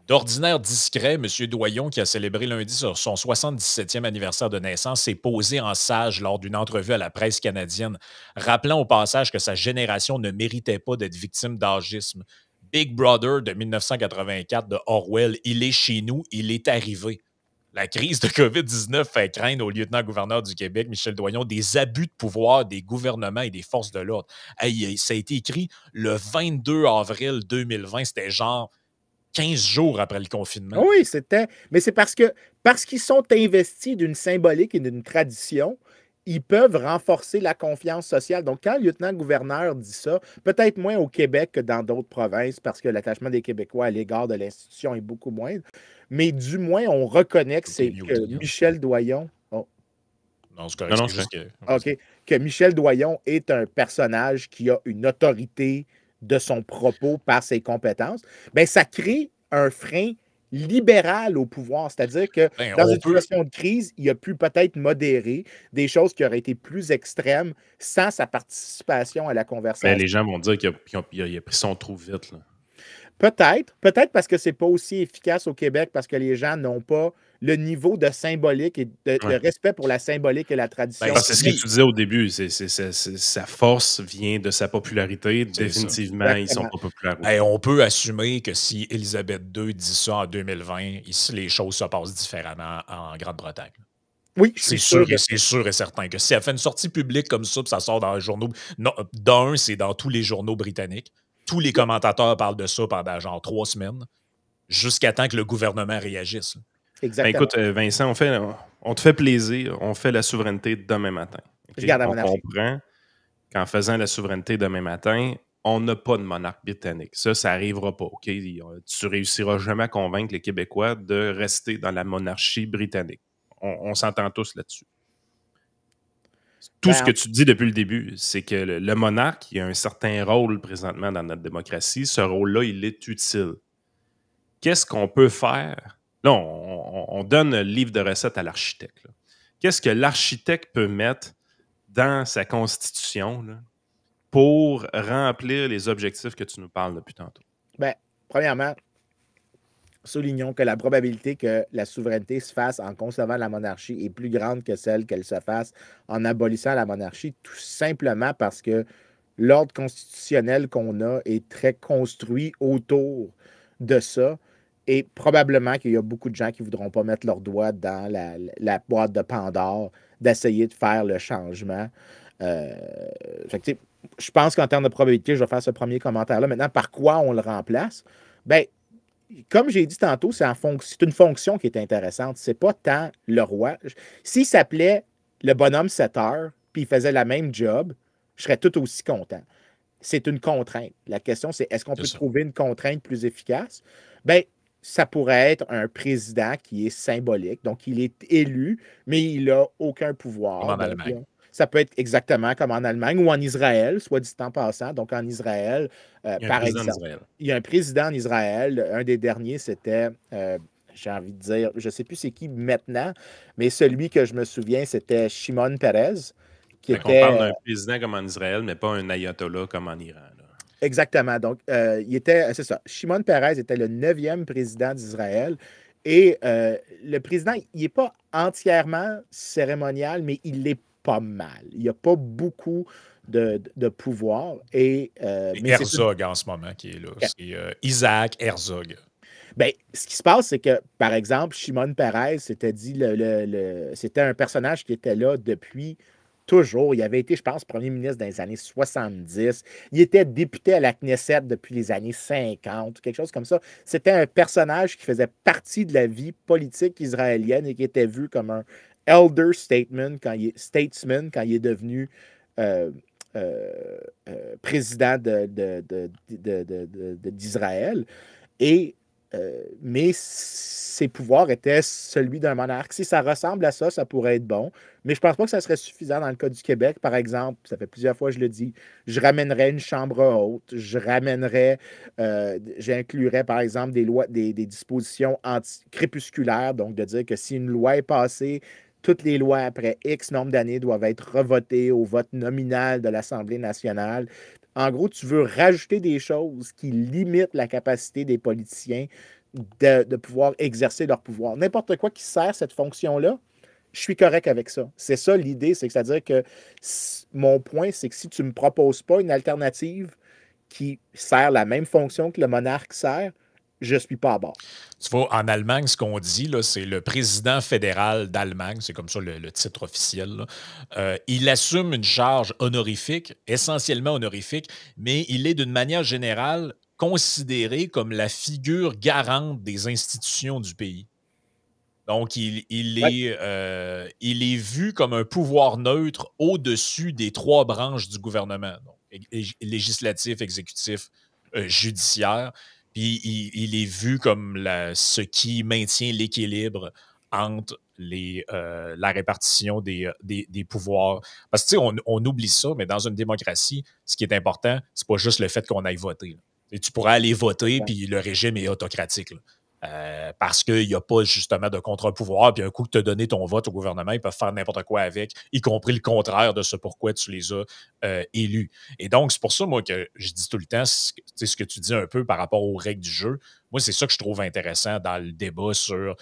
D'ordinaire discret, M. Doyon, qui a célébré lundi son 77e anniversaire de naissance, s'est posé en sage lors d'une entrevue à la presse canadienne, rappelant au passage que sa génération ne méritait pas d'être victime d'âgisme. Big Brother de 1984 de Orwell, il est chez nous, il est arrivé. La crise de COVID-19 fait craindre au lieutenant-gouverneur du Québec, Michel Doyon, des abus de pouvoir des gouvernements et des forces de l'ordre. Hey, ça a été écrit le 22 avril 2020, c'était genre 15 jours après le confinement. Oui, c'était. Mais c'est parce qu'ils sont investis d'une symbolique et d'une tradition, ils peuvent renforcer la confiance sociale. Donc, quand le lieutenant-gouverneur dit ça, peut-être moins au Québec que dans d'autres provinces, parce que l'attachement des Québécois à l'égard de l'institution est beaucoup moindre, mais du moins, on reconnaît que Michel Doyon... Oh. Non, c'est correct. Que Michel Doyon est un personnage qui a une autorité de son propos par ses compétences. Bien, ça crée un frein libéral au pouvoir, c'est-à-dire que dans une situation de crise, il a pu peut-être modérer des choses qui auraient été plus extrêmes sans sa participation à la conversation. Mais les gens vont dire qu'il a pris son trou vite. Là. Peut-être parce que c'est pas aussi efficace au Québec, parce que les gens n'ont pas le niveau de symbolique et de respect pour la symbolique et la tradition. C'est ce que tu disais au début. Sa force vient de sa popularité. Définitivement, ils ne sont pas populaires. On peut assumer que si Élisabeth II dit ça en 2020, ici, les choses se passent différemment en Grande-Bretagne. Oui, c'est sûr et certain que si elle fait une sortie publique comme ça, puis ça sort dans les journaux, c'est dans tous les journaux britanniques. Tous les commentateurs parlent de ça pendant genre 3 semaines, jusqu'à temps que le gouvernement réagisse. Exactement. Écoute, Vincent, on te fait plaisir, on fait la souveraineté demain matin. Okay? On comprend qu'en faisant la souveraineté demain matin, on n'a pas de monarque britannique. Ça n'arrivera pas. Okay? Tu ne réussiras jamais à convaincre les Québécois de rester dans la monarchie britannique. On s'entend tous là-dessus. Tout ce que tu dis depuis le début, c'est que le monarque, il a un certain rôle présentement dans notre démocratie. Ce rôle-là, il est utile. Qu'est-ce qu'on peut faire? Là, on donne le livre de recettes à l'architecte. Qu'est-ce que l'architecte peut mettre dans sa constitution là, pour remplir les objectifs que tu nous parles depuis tantôt? Bien, premièrement, soulignons que la probabilité que la souveraineté se fasse en conservant la monarchie est plus grande que celle qu'elle se fasse en abolissant la monarchie, tout simplement parce que l'ordre constitutionnel qu'on a est très construit autour de ça. Et probablement qu'il y a beaucoup de gens qui ne voudront pas mettre leur doigt dans la boîte de Pandore d'essayer de faire le changement. Je pense qu'en termes de probabilité, je vais faire ce premier commentaire-là. Maintenant, par quoi on le remplace? Bien, comme j'ai dit tantôt, c'est une fonction qui est intéressante. C'est pas tant le roi. S'il s'appelait le bonhomme 7 heures, puis il faisait la même job, je serais tout aussi content. C'est une contrainte. La question, c'est est-ce qu'on peut trouver une contrainte plus efficace? Bien, ça pourrait être un président qui est symbolique. Donc, il est élu, mais il n'a aucun pouvoir. Comme en Allemagne. Ça peut être exactement comme en Allemagne ou en Israël, soit dit en passant. Donc, en Israël, par exemple, il y a un président en Israël. Un des derniers, c'était, j'ai envie de dire, je ne sais plus c'est qui maintenant, mais celui que je me souviens, c'était Shimon Peres. On parle d'un président comme en Israël, mais pas un ayatollah comme en Iran. Là. Exactement. Donc, c'est ça. Shimon Peres était le 9e président d'Israël. Et le président, il n'est pas entièrement cérémonial, mais il l'est pas mal. Il n'y a pas beaucoup de pouvoir. Mais Herzog en ce moment qui est là. C'est Isaac Herzog. Bien, ce qui se passe, c'est que, par exemple, Shimon Peres c'était un personnage qui était là depuis toujours. Il avait été, je pense, premier ministre dans les années 70. Il était député à la Knesset depuis les années 50, quelque chose comme ça. C'était un personnage qui faisait partie de la vie politique israélienne et qui était vu comme un elder statesman quand il est devenu président d'Israël. Mais ses pouvoirs étaient celui d'un monarque. Si ça ressemble à ça, ça pourrait être bon. Mais je ne pense pas que ça serait suffisant dans le cas du Québec. Par exemple, ça fait plusieurs fois que je le dis, je ramènerais une chambre haute, j'inclurais par exemple des dispositions crépusculaires, donc de dire que si une loi est passée, toutes les lois après X nombre d'années doivent être revotées au vote nominal de l'Assemblée nationale. En gros, tu veux rajouter des choses qui limitent la capacité des politiciens de pouvoir exercer leur pouvoir. N'importe quoi qui sert cette fonction-là, je suis correct avec ça. C'est ça l'idée, c'est-à-dire que mon point, c'est que si tu ne me proposes pas une alternative qui sert la même fonction que le monarque sert, je ne suis pas à bord. Tu vois, en Allemagne, ce qu'on dit, là, c'est le président fédéral d'Allemagne, c'est comme ça le titre officiel. Il assume une charge honorifique, essentiellement honorifique, mais il est d'une manière générale considéré comme la figure garante des institutions du pays. Donc, il est vu comme un pouvoir neutre au-dessus des 3 branches du gouvernement, donc, législatif, exécutif, judiciaire. Puis il est vu comme ce qui maintient l'équilibre entre la répartition des pouvoirs. Parce que, tu sais, on oublie ça, mais dans une démocratie, ce qui est important, c'est pas juste le fait qu'on aille voter. Et tu pourrais aller voter, puis le régime est autocratique. Là. Parce qu'il n'y a pas justement de contre-pouvoir, puis un coup que tu as donné ton vote au gouvernement, ils peuvent faire n'importe quoi avec, y compris le contraire de ce pourquoi tu les as élus. Et donc, c'est pour ça, moi, que je dis tout le temps, ce que tu dis un peu par rapport aux règles du jeu. Moi, c'est ça que je trouve intéressant dans le débat sur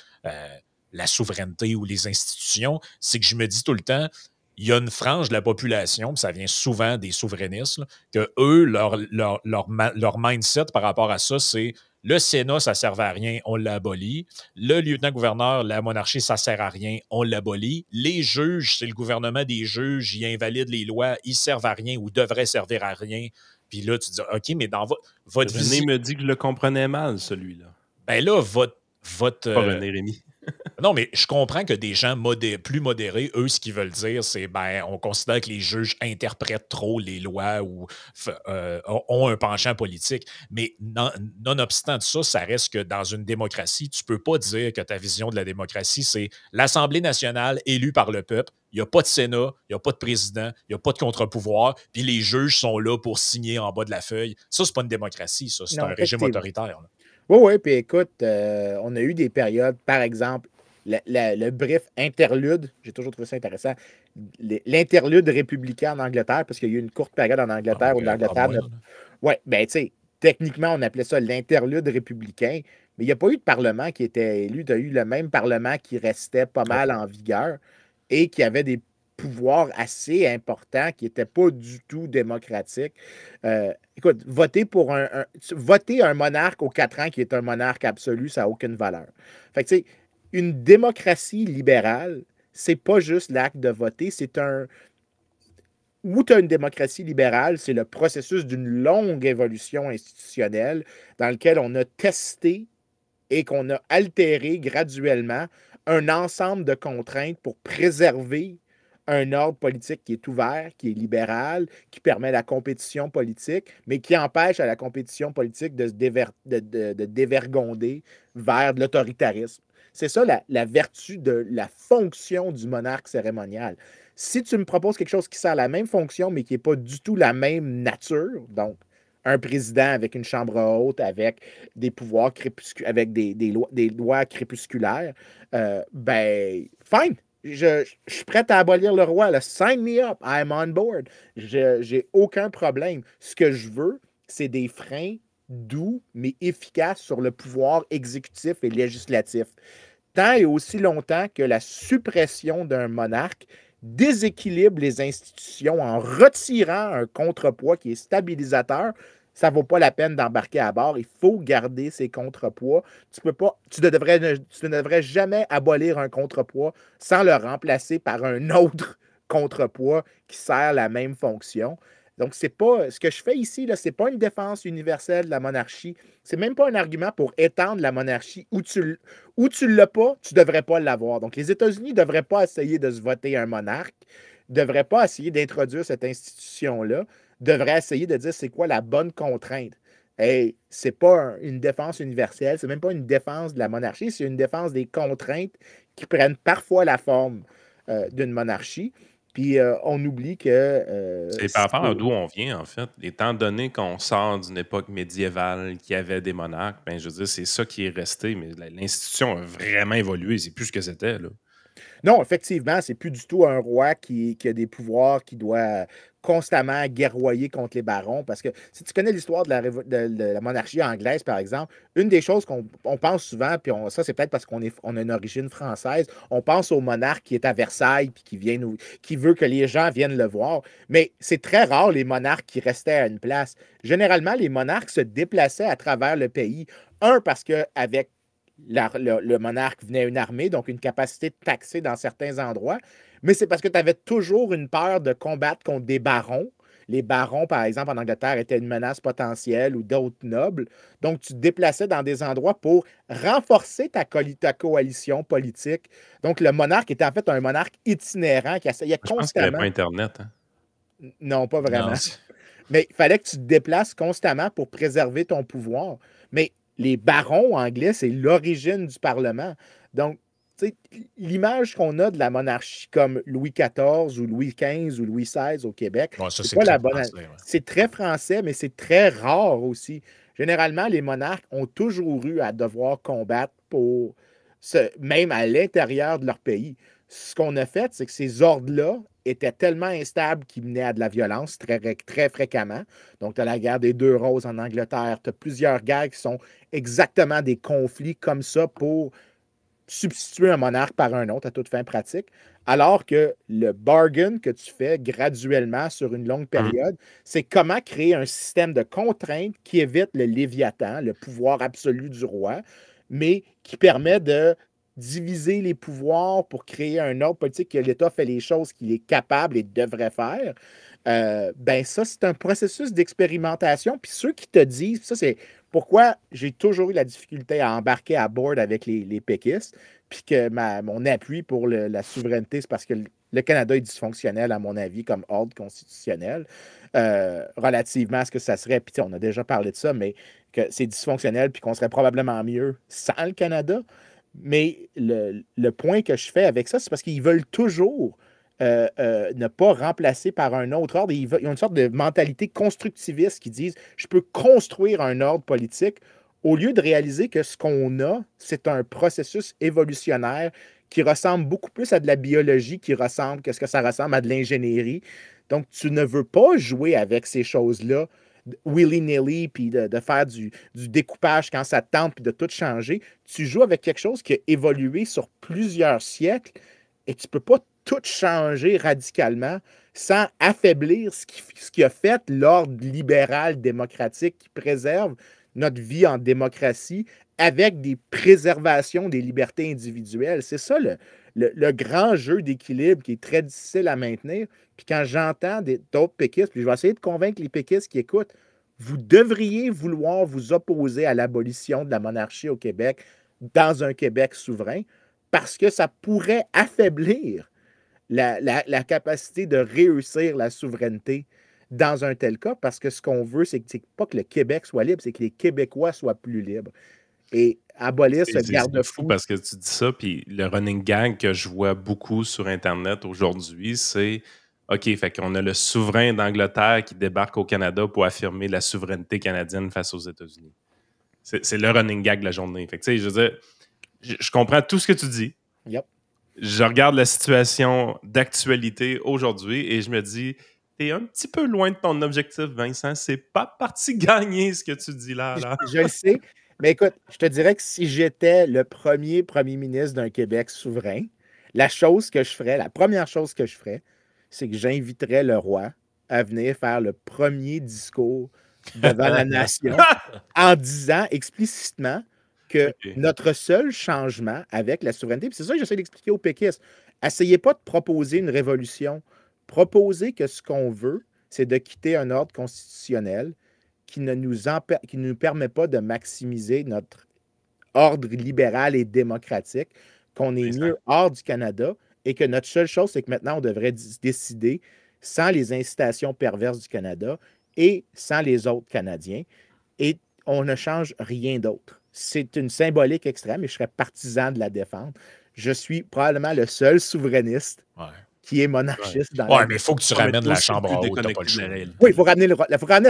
la souveraineté ou les institutions, c'est que je me dis tout le temps, il y a une frange de la population, puis ça vient souvent des souverainistes, là, que eux, leur mindset par rapport à ça, c'est le Sénat, ça ne servait à rien, on l'a aboli. Le lieutenant-gouverneur, la monarchie, ça ne sert à rien, on l'abolit. Les juges, c'est le gouvernement des juges, ils invalident les lois, ils ne servent à rien ou devraient servir à rien. Puis là, tu dis, OK, mais dans votre René vision. me dit que je le comprenais mal, celui-là. Ben là, Pas René Rémy. Non, mais je comprends que des gens plus modérés, eux, ce qu'ils veulent dire, c'est on considère que les juges interprètent trop les lois ou ont un penchant politique. Mais nonobstant de ça, ça reste que dans une démocratie, tu ne peux pas dire que ta vision de la démocratie, c'est l'Assemblée nationale élue par le peuple. Il n'y a pas de Sénat, il n'y a pas de président, il n'y a pas de contre-pouvoir, puis les juges sont là pour signer en bas de la feuille. Ça, c'est pas une démocratie, ça. C'est un régime autoritaire. Là. Oui, puis écoute, on a eu des périodes, par exemple, le brief interlude, j'ai toujours trouvé ça intéressant, l'interlude républicain en Angleterre, parce qu'il y a eu une courte période en Angleterre où l'Angleterre... Oui, bien, tu sais, techniquement, on appelait ça l'interlude républicain, mais il n'y a pas eu de parlement qui était élu. Tu as eu le même parlement qui restait pas mal en vigueur et qui avait des pouvoirs assez importants qui n'étaient pas du tout démocratiques. Écoute, voter un monarque aux 4 ans qui est un monarque absolu, ça n'a aucune valeur. Fait que, tu sais, une démocratie libérale, c'est pas juste l'acte de voter, c'est un... Où tu as une démocratie libérale, c'est le processus d'une longue évolution institutionnelle dans lequel on a testé et qu'on a altéré graduellement un ensemble de contraintes pour préserver un ordre politique qui est ouvert, qui est libéral, qui permet la compétition politique, mais qui empêche à la compétition politique de se dévergonder vers de l'autoritarisme. C'est ça la vertu de la fonction du monarque cérémonial. Si tu me proposes quelque chose qui sert la même fonction, mais qui n'est pas du tout la même nature, donc un président avec une chambre haute, avec des pouvoirs avec des lois crépusculaires, ben, fine. Je suis prêt à abolir le roi. Là. Sign me up. I'm on board. J'ai aucun problème. Ce que je veux, c'est des freins doux, mais efficaces sur le pouvoir exécutif et législatif. Tant et aussi longtemps que la suppression d'un monarque déséquilibre les institutions en retirant un contrepoids qui est stabilisateur, ça ne vaut pas la peine d'embarquer à bord. Il faut garder ces contrepoids. Tu ne devrais jamais abolir un contrepoids sans le remplacer par un autre contrepoids qui sert la même fonction. Donc, c'est pas ce que je fais ici, ce n'est pas une défense universelle de la monarchie. C'est même pas un argument pour étendre la monarchie. Où tu ne l'as pas, tu ne devrais pas l'avoir. Donc, les États-Unis ne devraient pas essayer de se voter un monarque, ne devraient pas essayer d'introduire cette institution-là, devraient essayer de dire c'est quoi la bonne contrainte. Hey, c'est pas une défense universelle, c'est même pas une défense de la monarchie, c'est une défense des contraintes qui prennent parfois la forme d'une monarchie. Puis on oublie que... c'est par rapport à d'où on vient, en fait. Étant donné qu'on sort d'une époque médiévale qui avait des monarques, ben, je veux dire, c'est ça qui est resté, mais l'institution a vraiment évolué. C'est plus ce que c'était, là. Non, effectivement, c'est plus du tout un roi qui a des pouvoirs, qui doit constamment guerroyer contre les barons. Parce que si tu connais l'histoire de la monarchie anglaise, par exemple, une des choses qu'on pense souvent, puis ça, c'est peut-être parce qu'on a une origine française, on pense au monarque qui est à Versailles puis qui veut que les gens viennent le voir. Mais c'est très rare, les monarques qui restaient à une place. Généralement, les monarques se déplaçaient à travers le pays. Un, parce qu'avec le monarque venait une armée, donc une capacité de taxer dans certains endroits, mais c'est parce que tu avais toujours une peur de combattre contre des barons. Les barons, par exemple, en Angleterre, étaient une menace potentielle ou d'autres nobles. Donc, tu te déplaçais dans des endroits pour renforcer ta coalition politique. Donc, le monarque était en fait un monarque itinérant qui essayait constamment... Je pense qu'il n'y avait pas Internet. Hein? Non, pas vraiment. Non, mais il fallait que tu te déplaces constamment pour préserver ton pouvoir. Mais les barons anglais, c'est l'origine du Parlement. Donc, l'image qu'on a de la monarchie comme Louis XIV ou Louis XV ou Louis XVI au Québec, ouais, ça, c'est pas la bonne. Français, ouais. C'est très français, mais c'est très rare aussi. généralement, les monarques ont toujours eu à devoir combattre même à l'intérieur de leur pays. Ce qu'on a fait, c'est que ces ordres-là étaient tellement instables qu'ils menaient à de la violence très fréquemment. Donc, tu as la guerre des Deux Roses en Angleterre, tu as plusieurs guerres qui sont exactement des conflits comme ça pour substituer un monarque par un autre à toute fin pratique, alors que le bargain que tu fais graduellement sur une longue période, c'est comment créer un système de contraintes qui évite le léviathan, le pouvoir absolu du roi, mais qui permet de diviser les pouvoirs pour créer un ordre politique que l'État fait les choses qu'il est capable et devrait faire. Ben ça, c'est un processus d'expérimentation. Puis ceux qui te disent, ça c'est pourquoi j'ai toujours eu la difficulté à embarquer à bord avec les péquistes, puis que mon appui pour la souveraineté, c'est parce que le Canada est dysfonctionnel, à mon avis, comme ordre constitutionnel, relativement à ce que ça serait, puis on a déjà parlé de ça, mais que c'est dysfonctionnel, puis qu'on serait probablement mieux sans le Canada. Mais le point que je fais avec ça, c'est parce qu'ils veulent toujours ne pas remplacer par un autre ordre. Ils ont une sorte de mentalité constructiviste qui disent je peux construire un ordre politique au lieu de réaliser que ce qu'on a, c'est un processus évolutionnaire qui ressemble beaucoup plus à de la biologie qu'est-ce que ça ressemble à de l'ingénierie. Donc, tu ne veux pas jouer avec ces choses-là willy-nilly, puis de faire du découpage quand ça te tente, puis de tout changer. Tu joues avec quelque chose qui a évolué sur plusieurs siècles et tu ne peux pas tout changer radicalement sans affaiblir ce qui a fait l'ordre libéral démocratique qui préserve notre vie en démocratie avec des préservations des libertés individuelles. C'est ça le grand jeu d'équilibre qui est très difficile à maintenir. Puis quand j'entends d'autres péquistes, puis je vais essayer de convaincre les péquistes qui écoutent, vous devriez vouloir vous opposer à l'abolition de la monarchie au Québec dans un Québec souverain parce que ça pourrait affaiblir la capacité de réussir la souveraineté dans un tel cas, parce que ce qu'on veut, c'est pas que le Québec soit libre, c'est que les Québécois soient plus libres. Et abolir ce garde-fou. C'est fou parce que tu dis ça, puis le running gag que je vois beaucoup sur Internet aujourd'hui, c'est OK, fait qu'on a le souverain d'Angleterre qui débarque au Canada pour affirmer la souveraineté canadienne face aux États-Unis. C'est le running gag de la journée. Fait que, tu sais, je veux dire, je comprends tout ce que tu dis. Yep. Je regarde la situation d'actualité aujourd'hui et je me dis, t'es un petit peu loin de ton objectif, Vincent. C'est pas parti gagner ce que tu dis là. Je le sais. Mais écoute, je te dirais que si j'étais le premier ministre d'un Québec souverain, la première chose que je ferais, c'est que j'inviterais le roi à venir faire le premier discours devant la nation en disant explicitement que notre seul changement avec la souveraineté, puis c'est ça que j'essaie d'expliquer aux péquistes, essayez pas de proposer une révolution. Proposez que ce qu'on veut, c'est de quitter un ordre constitutionnel qui ne nous permet pas de maximiser notre ordre libéral et démocratique, qu'on est mieux hors du Canada et que notre seule chose, c'est que maintenant, on devrait décider sans les incitations perverses du Canada et sans les autres Canadiens. Et on ne change rien d'autre. C'est une symbolique extrême et je serais partisan de la défendre. Je suis probablement le seul souverainiste qui est monarchiste. Mais il faut que tu ramènes la chambre haute. Oui, il faut ramener la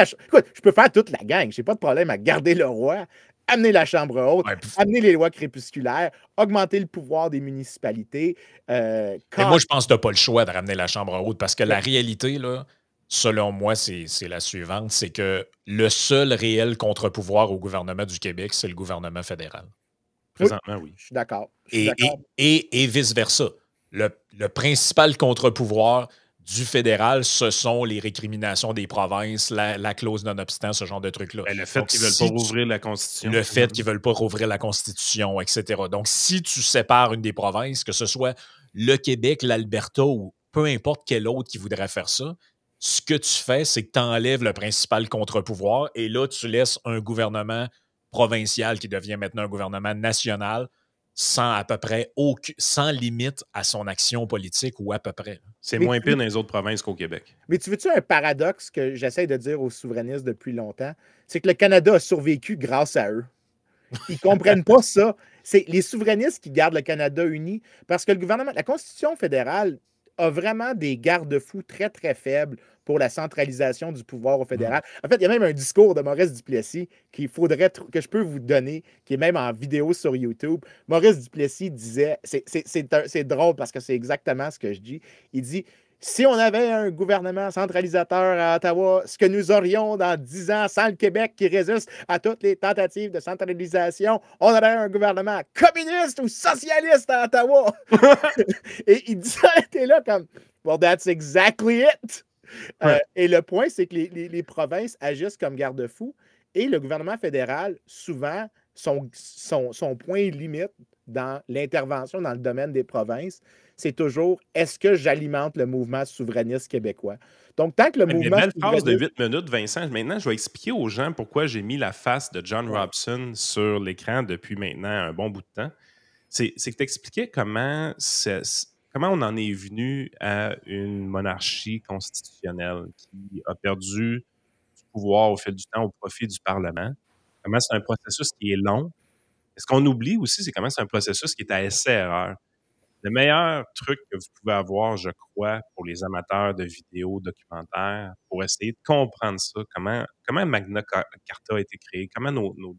chambre. Écoute, je peux faire toute la gang. Je n'ai pas de problème à garder le roi, amener la chambre haute, amener les lois crépusculaires, augmenter le pouvoir des municipalités. Mais moi, je pense que tu n'as pas le choix de ramener la chambre haute parce que la réalité, là, selon moi, c'est la suivante, c'est que le seul réel contre-pouvoir au gouvernement du Québec, c'est le gouvernement fédéral. Présentement, oui. Je suis d'accord. Et vice-versa. Le principal contre-pouvoir du fédéral, ce sont les récriminations des provinces, la clause non-obstant, ce genre de trucs-là. Le fait qu'ils ne veulent pas rouvrir la Constitution. Le fait qu'ils ne veulent pas rouvrir la Constitution, etc. Donc, si tu sépares une des provinces, que ce soit le Québec, l'Alberta ou peu importe quel autre qui voudrait faire ça, ce que tu fais, c'est que tu enlèves le principal contre-pouvoir et là, tu laisses un gouvernement provincial qui devient maintenant un gouvernement national sans limite à son action politique ou à peu près. C'est moins pire dans les autres provinces qu'au Québec. Mais tu veux-tu un paradoxe que j'essaie de dire aux souverainistes depuis longtemps? C'est que le Canada a survécu grâce à eux. Ils ne comprennent pas ça. C'est les souverainistes qui gardent le Canada uni parce que le gouvernement, la Constitution fédérale a vraiment des garde-fous très, très faibles pour la centralisation du pouvoir au fédéral. En fait, il y a même un discours de Maurice Duplessis que je peux vous donner, qui est même en vidéo sur YouTube. Maurice Duplessis disait, c'est drôle parce que c'est exactement ce que je dis, il dit, si on avait un gouvernement centralisateur à Ottawa, ce que nous aurions dans 10 ans sans le Québec qui résiste à toutes les tentatives de centralisation, on aurait un gouvernement communiste ou socialiste à Ottawa. Et il dit ça, était là comme, well, that's exactly it. Et le point, c'est que les provinces agissent comme garde-fous et le gouvernement fédéral, souvent, son point limite dans l'intervention dans le domaine des provinces, c'est toujours est-ce que j'alimente le mouvement souverainiste québécois? Donc, tant que le mouvement. Belle phrase de 8 minutes, Vincent. Maintenant, je vais expliquer aux gens pourquoi j'ai mis la face de John Robson sur l'écran depuis maintenant un bon bout de temps. C'est que tu expliquais comment on en est venu à une monarchie constitutionnelle qui a perdu du pouvoir au fil du temps au profit du Parlement. Comment c'est un processus qui est long. Et ce qu'on oublie aussi, c'est comment c'est un processus qui est à essai-erreur. Le meilleur truc que vous pouvez avoir, je crois, pour les amateurs de vidéos, documentaires, pour essayer de comprendre ça, comment Magna Carta a été créée, comment nos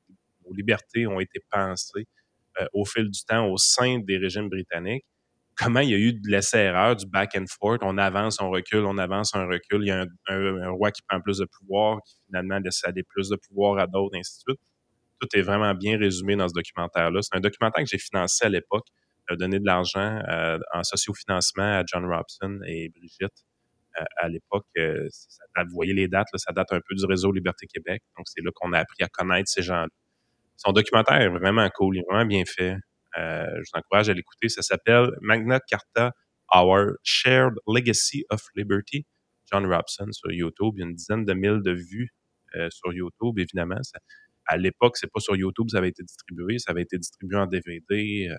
libertés ont été pensées au fil du temps au sein des régimes britanniques, comment il y a eu de l'essai-erreur, du back and forth, on avance, on recule, on avance, on recule, il y a un roi qui prend plus de pouvoir, qui finalement laisse céder plus de pouvoir à d'autres, ainsi de suite. Tout est vraiment bien résumé dans ce documentaire-là. C'est un documentaire que j'ai financé à l'époque, donné de l'argent en sociofinancement à John Robson et Brigitte. À l'époque, vous voyez les dates, là, ça date un peu du réseau Liberté Québec. Donc, c'est là qu'on a appris à connaître ces gens-là. Son documentaire est vraiment cool, il est vraiment bien fait. Je vous encourage à l'écouter. Ça s'appelle Magna Carta, Our Shared Legacy of Liberty. John Robson sur YouTube. Il y a une dizaine de mille de vues sur YouTube, évidemment. À l'époque, c'est pas sur YouTube, ça avait été distribué. Ça avait été distribué en DVD.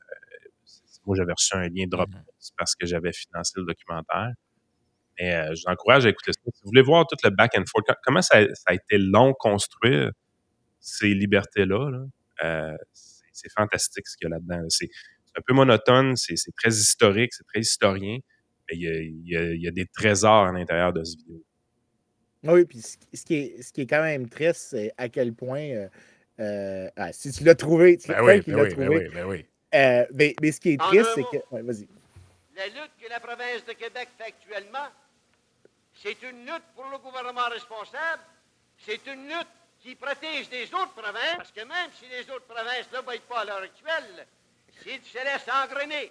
Moi, j'avais reçu un lien Dropbox parce que j'avais financé le documentaire. Mais je vous encourage à écouter ça. Si vous voulez voir tout le back and forth, comment ça a été long construire ces libertés-là, c'est fantastique ce qu'il y a là-dedans. C'est un peu monotone, c'est très historique, c'est très historien, mais il y a des trésors à l'intérieur de cette vidéo. Oui, puis ce qui est quand même triste, c'est à quel point, si tu l'as trouvé, tu l'as trouvé. Mais ce qui est triste, c'est que. Ouais, vas-y. La lutte que la province de Québec fait actuellement, c'est une lutte pour le gouvernement responsable, c'est une lutte qui protège les autres provinces, parce que même si les autres provinces n'obéissent pas à l'heure actuelle, s'ils se laissent engrainer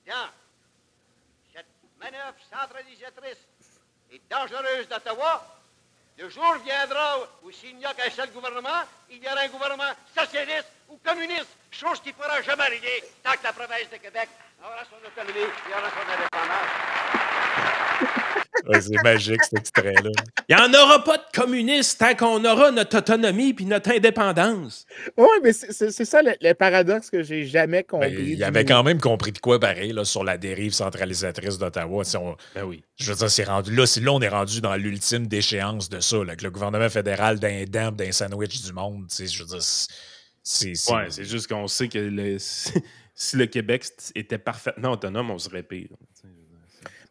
dans cette manœuvre centralisatrice et dangereuse d'Ottawa, le jour viendra où s'il n'y a qu'un seul gouvernement, il y aura un gouvernement socialiste ou communiste, chose qui ne pourra jamais arriver tant que la province de Québec aura son autonomie et aura son indépendance. Ouais, c'est magique, cet extrait-là. Il n'y en aura pas de communistes tant qu'on aura notre autonomie puis notre indépendance. Oui, mais c'est ça le paradoxe que j'ai jamais compris. Il avait quand même compris de quoi pareil là, sur la dérive centralisatrice d'Ottawa. Oui. Je veux dire, c'est rendu là, on est rendu dans l'ultime déchéance de ça, là, que le gouvernement fédéral d'un damp, d'un sandwich du monde. Je veux dire, c'est juste qu'on sait que si le Québec était parfaitement autonome, on serait pire.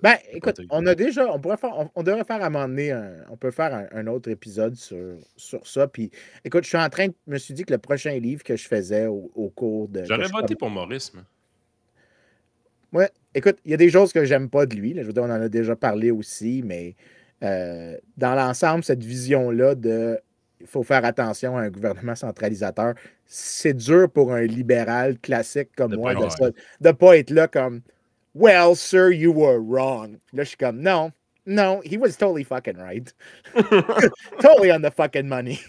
Ben, écoute, on devrait faire à un moment donné, on peut faire un autre épisode sur ça. Puis, écoute, je me suis dit que le prochain livre que je faisais au cours de. J'aurais voté pour Maurice, moi. Ouais, écoute, il y a des choses que j'aime pas de lui. Là, je veux dire, on en a déjà parlé aussi, mais dans l'ensemble, cette vision-là il faut faire attention à un gouvernement centralisateur, c'est dur pour un libéral classique comme moi de ne pas être là comme. Well, sir, you were wrong. Là, je suis comme, non, he was totally fucking right. Totally on the fucking money.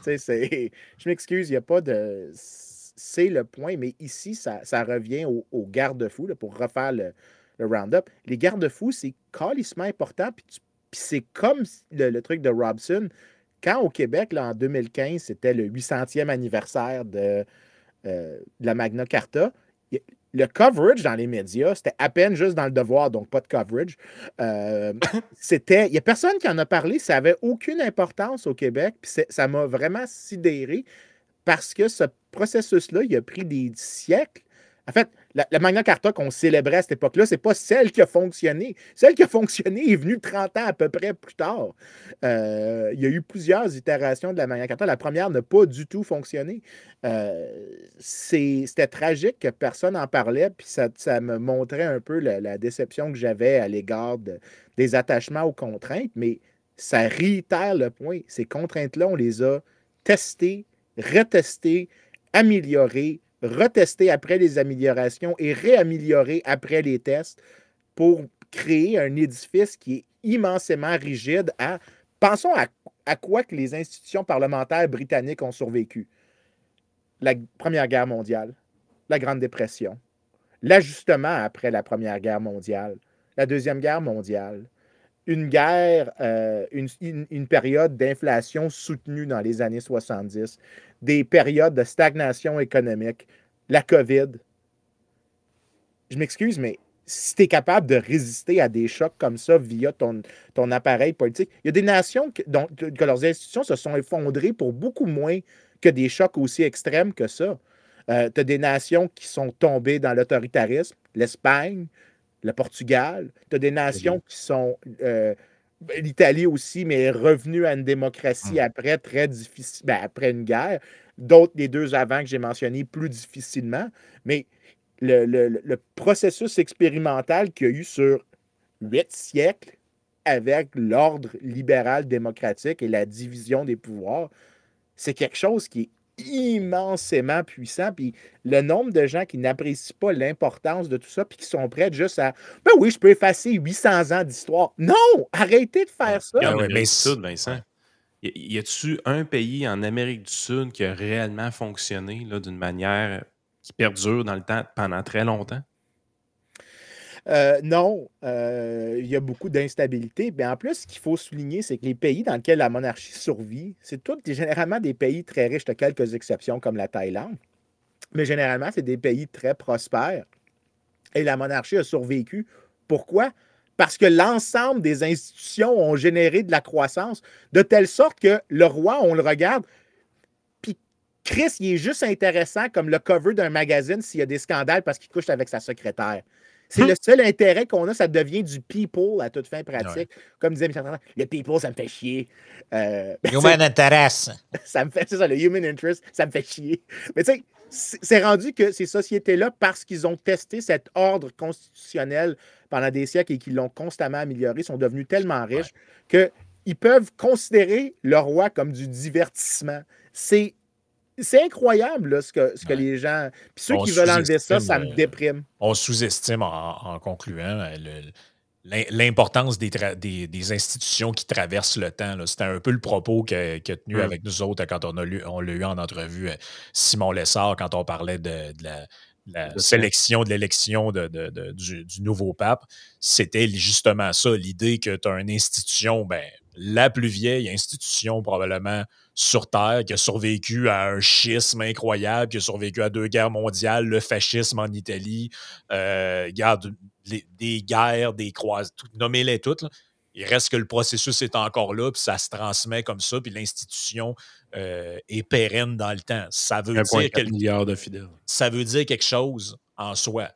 Je m'excuse, il n'y a pas de. C'est le point, mais ici, ça revient aux garde-fous pour refaire le round-up. Les garde-fous, c'est calissement important. Puis c'est comme le truc de Robson. Quand au Québec, là, en 2015, c'était le 800e anniversaire de la Magna Carta, le coverage dans les médias, c'était à peine juste dans le Devoir, donc pas de coverage. Il n'y a personne qui en a parlé, ça n'avait aucune importance au Québec, puis ça m'a vraiment sidéré parce que ce processus-là, il a pris des siècles. En fait, La Magna Carta qu'on célébrait à cette époque-là, c'est pas celle qui a fonctionné. Celle qui a fonctionné est venue 30 ans à peu près plus tard. Il y a eu plusieurs itérations de la Magna Carta. La première n'a pas du tout fonctionné. C'était tragique que personne n'en parlait, puis ça me montrait un peu la déception que j'avais à l'égard des attachements aux contraintes, mais ça réitère le point. Ces contraintes-là, on les a testées, retestées, améliorées, retester après les améliorations et réaméliorer après les tests pour créer un édifice qui est immensément rigide Pensons à quoi que les institutions parlementaires britanniques ont survécu. La Première Guerre mondiale, la Grande Dépression, l'ajustement après la Première Guerre mondiale, la Deuxième Guerre mondiale, une guerre, une période d'inflation soutenue dans les années 70, des périodes de stagnation économique, la COVID. Je m'excuse, mais si tu es capable de résister à des chocs comme ça via ton appareil politique, il y a des nations que leurs institutions se sont effondrées pour beaucoup moins que des chocs aussi extrêmes que ça. Tu as des nations qui sont tombées dans l'autoritarisme, l'Espagne, le Portugal. Tu as des nations qui sont... l'Italie aussi, mais est revenue à une démocratie après, très difficile, après une guerre. D'autres, les deux avant que j'ai mentionnés, plus difficilement. Mais le processus expérimental qu'il y a eu sur 8 siècles avec l'ordre libéral démocratique et la division des pouvoirs, c'est quelque chose qui est immensément puissant, puis le nombre de gens qui n'apprécient pas l'importance de tout ça, puis qui sont prêts juste à « Ben oui, je peux effacer 800 ans d'histoire. » Non! Arrêtez de faire ça! En Amérique du Sud, Vincent, y a-tu un pays en Amérique du Sud qui a réellement fonctionné d'une manière qui perdure dans le temps pendant très longtemps? Non, il y a beaucoup d'instabilité. Mais en plus, ce qu'il faut souligner, c'est que les pays dans lesquels la monarchie survit, c'est tous généralement des pays très riches, de quelques exceptions comme la Thaïlande. Mais généralement, c'est des pays très prospères. Et la monarchie a survécu. Pourquoi? Parce que l'ensemble des institutions ont généré de la croissance de telle sorte que le roi, on le regarde, puis Chris, il est juste intéressant comme le cover d'un magazine s'il y a des scandales parce qu'il couche avec sa secrétaire. C'est le seul intérêt qu'on a, ça devient du people à toute fin pratique. Comme disait Michel Tremblay, le people, ça me fait chier. Human interest. C'est ça, le human interest, ça me fait chier. Mais tu sais, c'est rendu que ces sociétés-là, parce qu'ils ont testé cet ordre constitutionnel pendant des siècles et qu'ils l'ont constamment amélioré, sont devenus tellement riches qu'ils peuvent considérer le roi comme du divertissement. C'est incroyable là, ce que les gens... Puis ceux qui veulent enlever ça, ça me déprime. On sous-estime, en concluant, l'importance des institutions qui traversent le temps. C'était un peu le propos qu'a tenu avec nous autres quand on l'a eu en entrevue Simon Lessard quand on parlait de la sélection, de l'élection du nouveau pape. C'était justement ça, l'idée que tu as une institution, la plus vieille institution probablement sur Terre, qui a survécu à un schisme incroyable, qui a survécu à 2 guerres mondiales, le fascisme en Italie, des guerres, des croises, nommez-les toutes. Là. Il reste que le processus est encore là, puis ça se transmet comme ça, puis l'institution est pérenne dans le temps. Ça veut dire 1,4 milliard de fidèles. Ça veut dire quelque chose en soi.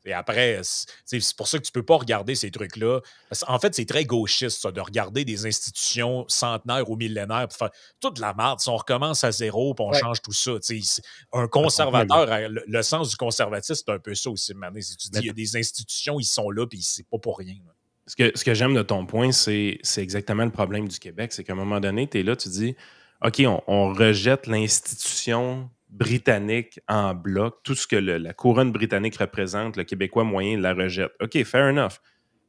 Et après, c'est pour ça que tu ne peux pas regarder ces trucs-là. En fait, c'est très gauchiste, ça, de regarder des institutions centenaires ou millénaires pour faire toute la merde. Si on recommence à zéro puis on change tout ça. Un conservateur, le sens du conservatisme, c'est un peu ça aussi. Si tu dis il y a des institutions, ils sont là puis c'est pas pour rien. Là. Ce que j'aime de ton point, c'est exactement le problème du Québec. C'est qu'à un moment donné, tu es là, tu dis OK, on rejette l'institution britannique en bloc, tout ce que la couronne britannique représente, le Québécois moyen la rejette. OK, fair enough.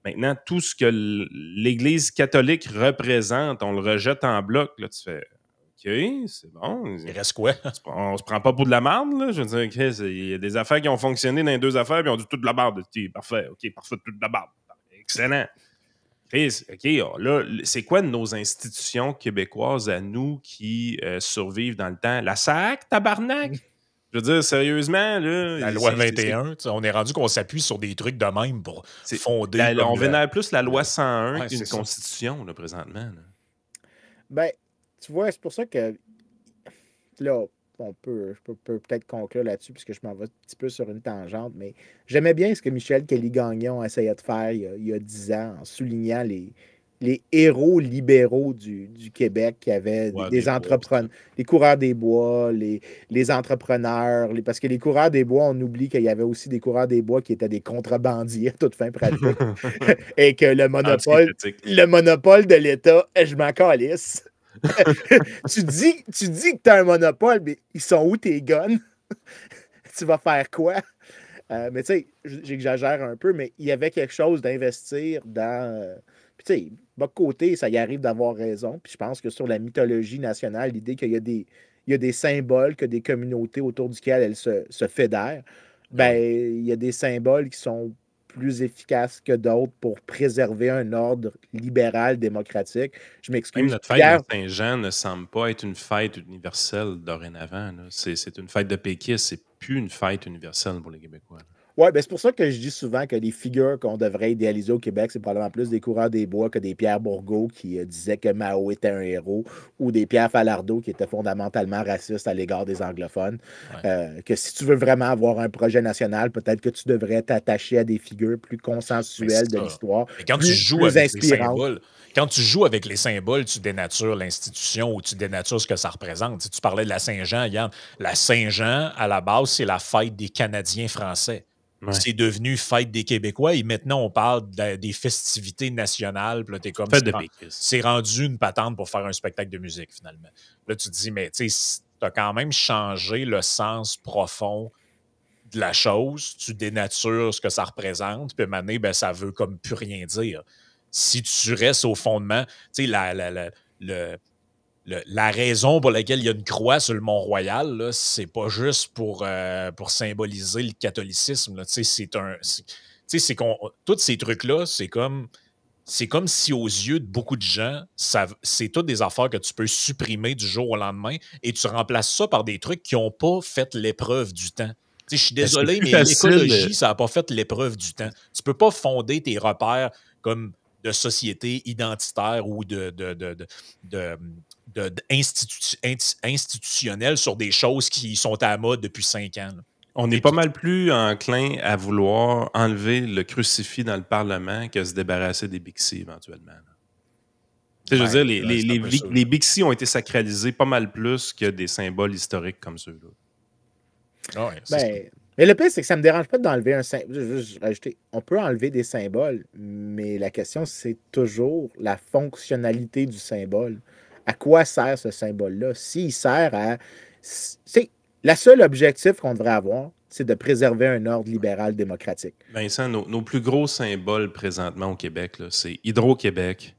Maintenant, tout ce que l'Église catholique représente, on le rejette en bloc. Là, tu fais OK, c'est bon. Il reste quoi? On se prend pas pour de la merde, là. Je veux dire, OK, il y a des affaires qui ont fonctionné dans les 2 affaires, puis on dit tout de la barbe. Parfait, OK, parfait, tout de la barbe. Excellent. OK, là, c'est quoi de nos institutions québécoises à nous qui survivent dans le temps? La SAC, tabarnak? Je veux dire, sérieusement, là... La loi 21, on est rendu qu'on s'appuie sur des trucs de même pour fonder... on vénère plus la loi 101 qu'une constitution, là, présentement. Là. Ben, tu vois, c'est pour ça que... Là, je peux peut-être conclure là-dessus, puisque je m'en vais un petit peu sur une tangente, mais j'aimais bien ce que Michel Kelly-Gagnon essayait de faire il y a 10 ans, en soulignant les héros libéraux du Québec qui avaient des entrepreneurs, les coureurs des bois, les entrepreneurs, parce que les coureurs des bois, on oublie qu'il y avait aussi des coureurs des bois qui étaient des contrebandiers à toute fin pratique, et que le monopole de l'État, je m'en calisse. tu dis que tu as un monopole, mais ils sont où tes guns? Tu vas faire quoi? Mais tu sais, j'exagère un peu, mais il y avait quelque chose d'investir dans... Puis tu sais, de côté, ça y arrive d'avoir raison. Puis je pense que sur la mythologie nationale, l'idée qu'il y a des symboles, que des communautés autour duquel elles se fédèrent, ben il y a des symboles qui sont plus efficaces que d'autres pour préserver un ordre libéral démocratique. Je m'excuse. Même notre fête de Saint-Jean ne semble pas être une fête universelle dorénavant. C'est une fête de péquistes, c'est plus une fête universelle pour les Québécois. Oui, ben c'est pour ça que je dis souvent que les figures qu'on devrait idéaliser au Québec, c'est probablement plus des coureurs des bois que des Pierre Bourgault qui disaient que Mao était un héros, ou des Pierre Falardeau qui étaient fondamentalement racistes à l'égard des anglophones. Que si tu veux vraiment avoir un projet national, peut-être que tu devrais t'attacher à des figures plus consensuelles de l'histoire, plus inspirantes. Quand tu joues avec les symboles, tu dénatures l'institution ou tu dénatures ce que ça représente. Tu parlais de la Saint-Jean, Yann. La Saint-Jean, à la base, c'est la fête des Canadiens français. Ouais. C'est devenu fête des Québécois et maintenant, on parle des festivités nationales. Puis là, t'es comme, c'est rendu une patente pour faire un spectacle de musique, finalement. Là, tu te dis, mais tu sais, t'as quand même changé le sens profond de la chose. Tu dénatures ce que ça représente. Puis à un moment donné, ben, ça veut comme plus rien dire. Si tu restes au fondement, tu sais, la raison pour laquelle il y a une croix sur le Mont-Royal, c'est pas juste pour symboliser le catholicisme. C'est tous ces trucs-là, c'est comme si aux yeux de beaucoup de gens, c'est toutes des affaires que tu peux supprimer du jour au lendemain et tu remplaces ça par des trucs qui n'ont pas fait l'épreuve du temps. Je suis désolé, mais l'écologie, ça n'a pas fait l'épreuve du temps. Tu peux pas fonder tes repères comme de société identitaire ou institutionnelle sur des choses qui sont à la mode depuis 5 ans. Là. On est pas mal plus enclin à vouloir enlever le crucifix dans le Parlement que se débarrasser des Bixi éventuellement. Je veux dire, les Bixi ont été sacralisés pas mal plus que des symboles historiques comme ceux-là. Mais le pire, c'est que ça ne me dérange pas d'enlever un symbole. On peut enlever des symboles, mais la question, c'est toujours la fonctionnalité du symbole. À quoi sert ce symbole-là? S'il sert à... Le seul objectif qu'on devrait avoir, c'est de préserver un ordre libéral démocratique. Vincent, nos plus gros symboles présentement au Québec, c'est Hydro-Québec,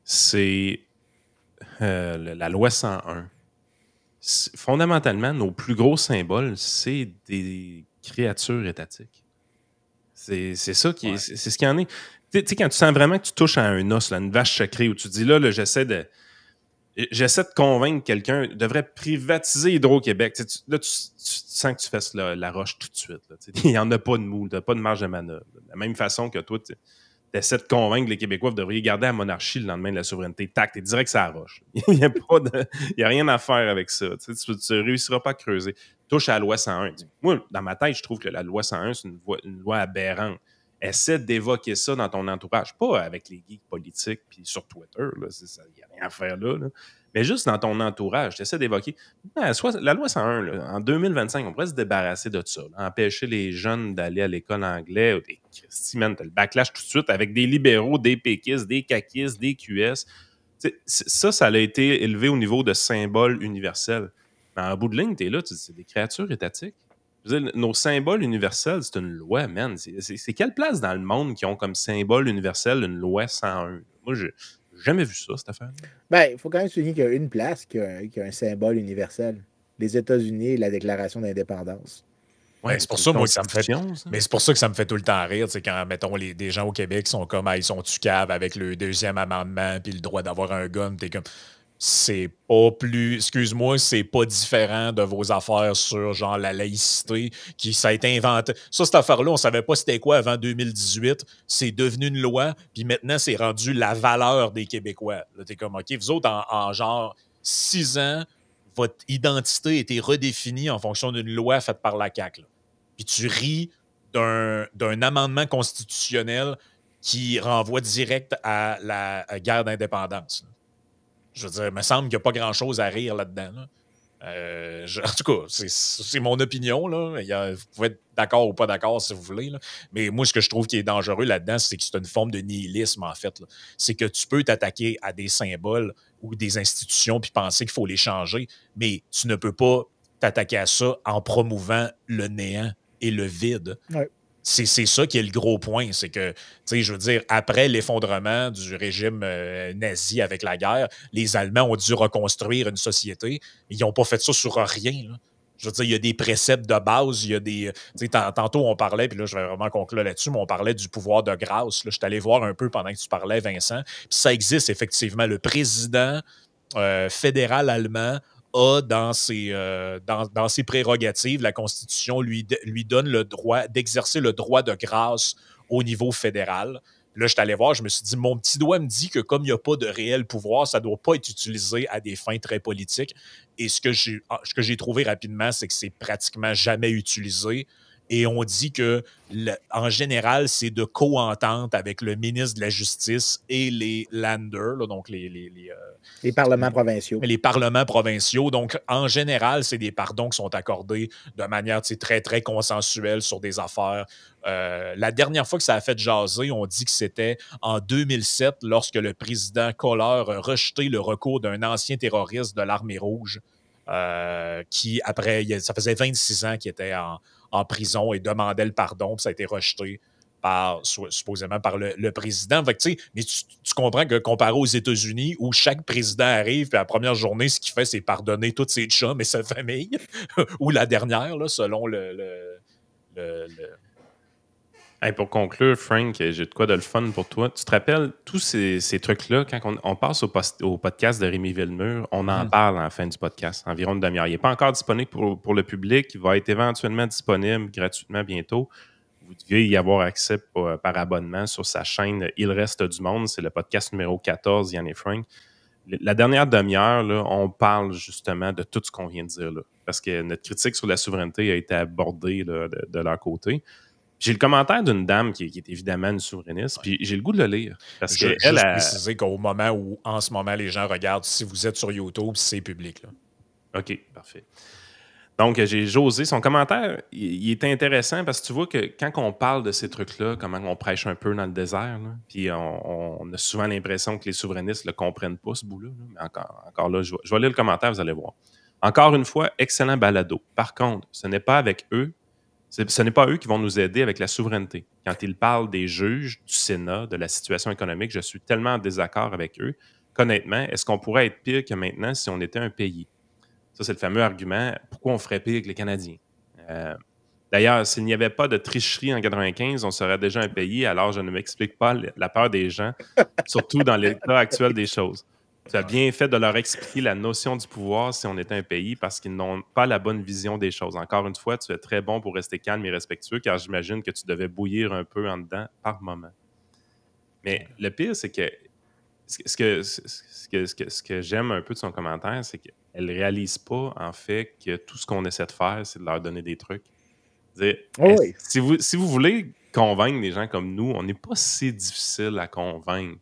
c'est la loi 101. Fondamentalement, nos plus gros symboles, c'est des créatures étatiques. C'est ça qui est, c'est ce qu'il y en est. Tu sais, quand tu sens vraiment que tu touches à un os, là, une vache sacrée, où tu dis là j'essaie de convaincre quelqu'un devrait privatiser Hydro-Québec. Tu sens que tu fesses la roche tout de suite. Il n'y en a pas de mou, tu n'as pas de marge de manœuvre. De la même façon que toi, tu essaies de convaincre les Québécois que vous devriez garder la monarchie le lendemain de la souveraineté. Tac, tu es direct sur la roche. Il n'y a rien à faire avec ça. Tu ne réussiras pas à creuser. Touche à la loi 101. Moi, dans ma tête, je trouve que la loi 101, c'est une loi aberrante. Essaie d'évoquer ça dans ton entourage. Pas avec les geeks politiques puis sur Twitter. Il n'y a rien à faire là. Mais juste dans ton entourage, tu essaies d'évoquer. La loi 101, là, en 2025, on pourrait se débarrasser de ça. Là, empêcher les jeunes d'aller à l'école anglaise. Christy, man, t'as le backlash tout de suite avec des libéraux, des péquistes, des caquistes, des QS. Ça a été élevé au niveau de symbole universel. Mais en bout de ligne, t'es là, c'est des créatures étatiques. Je veux dire, nos symboles universels, c'est une loi, man. C'est quelle place dans le monde qui ont comme symbole universel une loi 101? Moi, j'ai jamais vu ça, cette affaire. Ben, il faut quand même souligner qu'il y a une place qui a un symbole universel. Les États-Unis et la Déclaration d'indépendance. Oui, c'est pour ça, moi, que ça me fait. Mais c'est pour ça que ça me fait tout le temps rire. C'est quand, mettons, des gens au Québec sont comme, ils sont-tu caves avec le 2e amendement puis le droit d'avoir un gun. T'es comme. C'est pas plus, excuse-moi, c'est pas différent de vos affaires sur genre la laïcité qui ça a été inventé. Ça, cette affaire-là, on savait pas c'était quoi avant 2018. C'est devenu une loi, puis maintenant, c'est rendu la valeur des Québécois. Là, t'es comme, OK, vous autres, en genre 6 ans, votre identité a été redéfinie en fonction d'une loi faite par la CAQ. Là. Puis tu ris d'un amendement constitutionnel qui renvoie direct à la guerre d'indépendance. Là. Je veux dire, il me semble qu'il n'y a pas grand-chose à rire là-dedans. Là. En tout cas, c'est mon opinion. Là. Vous pouvez être d'accord ou pas d'accord si vous voulez. Là. Mais moi, ce que je trouve qui est dangereux là-dedans, c'est que c'est une forme de nihilisme, en fait. Là. C'est que tu peux t'attaquer à des symboles ou des institutions puis penser qu'il faut les changer, mais tu ne peux pas t'attaquer à ça en promouvant le néant et le vide. Ouais. C'est ça qui est le gros point. C'est que, tu sais, je veux dire, après l'effondrement du régime nazi avec la guerre, les Allemands ont dû reconstruire une société. Ils n'ont pas fait ça sur rien. Là. Je veux dire, il y a des préceptes de base, il y a des... Tu sais, tantôt, on parlait, puis là, je vais vraiment conclure là-dessus, mais on parlait du pouvoir de grâce. Là. Je suis allé voir un peu pendant que tu parlais, Vincent. Puis ça existe, effectivement. Le président fédéral allemand a dans ses prérogatives, la Constitution lui donne le droit d'exercer le droit de grâce au niveau fédéral. Là, je suis allé voir, je me suis dit, mon petit doigt me dit que comme il n'y a pas de réel pouvoir, ça ne doit pas être utilisé à des fins très politiques. Et ce que j'ai trouvé rapidement, c'est que c'est pratiquement jamais utilisé. Et on dit que, en général, c'est de co-entente avec le ministre de la Justice et les Länder, là, donc les parlements provinciaux. Les parlements provinciaux. Donc, en général, c'est des pardons qui sont accordés de manière très, très consensuelle sur des affaires. La dernière fois que ça a fait jaser, on dit que c'était en 2007, lorsque le président Collor a rejeté le recours d'un ancien terroriste de l'Armée rouge, qui, après, ça faisait 26 ans qu'il était en prison et demandait le pardon, puis ça a été rejeté supposément par le président. Fait que, mais tu comprends que comparé aux États-Unis, où chaque président arrive, puis la première journée, ce qu'il fait, c'est pardonner tous ses chums et sa famille, ou la dernière, là, selon Hey, pour conclure, Frank, j'ai de quoi de le fun pour toi. Tu te rappelles, tous ces trucs-là, quand on passe au podcast de Rémi Villemur, on en parle à la fin du podcast, environ une demi-heure. Il n'est pas encore disponible pour le public. Il va être éventuellement disponible gratuitement bientôt. Vous deviez y avoir accès par abonnement sur sa chaîne Il reste du monde. C'est le podcast numéro 14, Yann et Frank. La dernière demi-heure, là, on parle justement de tout ce qu'on vient de dire là. Parce que notre critique sur la souveraineté a été abordée là, de leur côté. J'ai le commentaire d'une dame qui est évidemment une souverainiste, puis j'ai le goût de le lire. Parce que juste préciser qu'au moment où, en ce moment, les gens regardent, si vous êtes sur YouTube, c'est public. Là. OK, parfait. Donc, j'ai José. Son commentaire, il est intéressant parce que tu vois que quand on parle de ces trucs-là, comment on prêche un peu dans le désert, là, puis on a souvent l'impression que les souverainistes ne le comprennent pas, ce bout-là. Là. Mais encore là, je vais lire le commentaire, vous allez voir. Encore une fois, excellent balado. Par contre, ce n'est pas eux qui vont nous aider avec la souveraineté. Quand ils parlent des juges, du Sénat, de la situation économique, je suis tellement en désaccord avec eux qu'honnêtement, est-ce qu'on pourrait être pire que maintenant si on était un pays? Ça, c'est le fameux argument. Pourquoi on ferait pire que les Canadiens? D'ailleurs, s'il n'y avait pas de tricherie en 1995, on serait déjà un pays. Alors, je ne m'explique pas la peur des gens, surtout dans l'état actuel des choses. Tu as bien fait de leur expliquer la notion du pouvoir si on était un pays parce qu'ils n'ont pas la bonne vision des choses. Encore une fois, tu es très bon pour rester calme et respectueux car j'imagine que tu devais bouillir un peu en dedans par moment. Mais le pire, c'est que ce que j'aime un peu de son commentaire, c'est qu'elle ne réalise pas, en fait, que tout ce qu'on essaie de faire, c'est de leur donner des trucs. Oui. Si vous voulez convaincre des gens comme nous, on n'est pas si difficile à convaincre.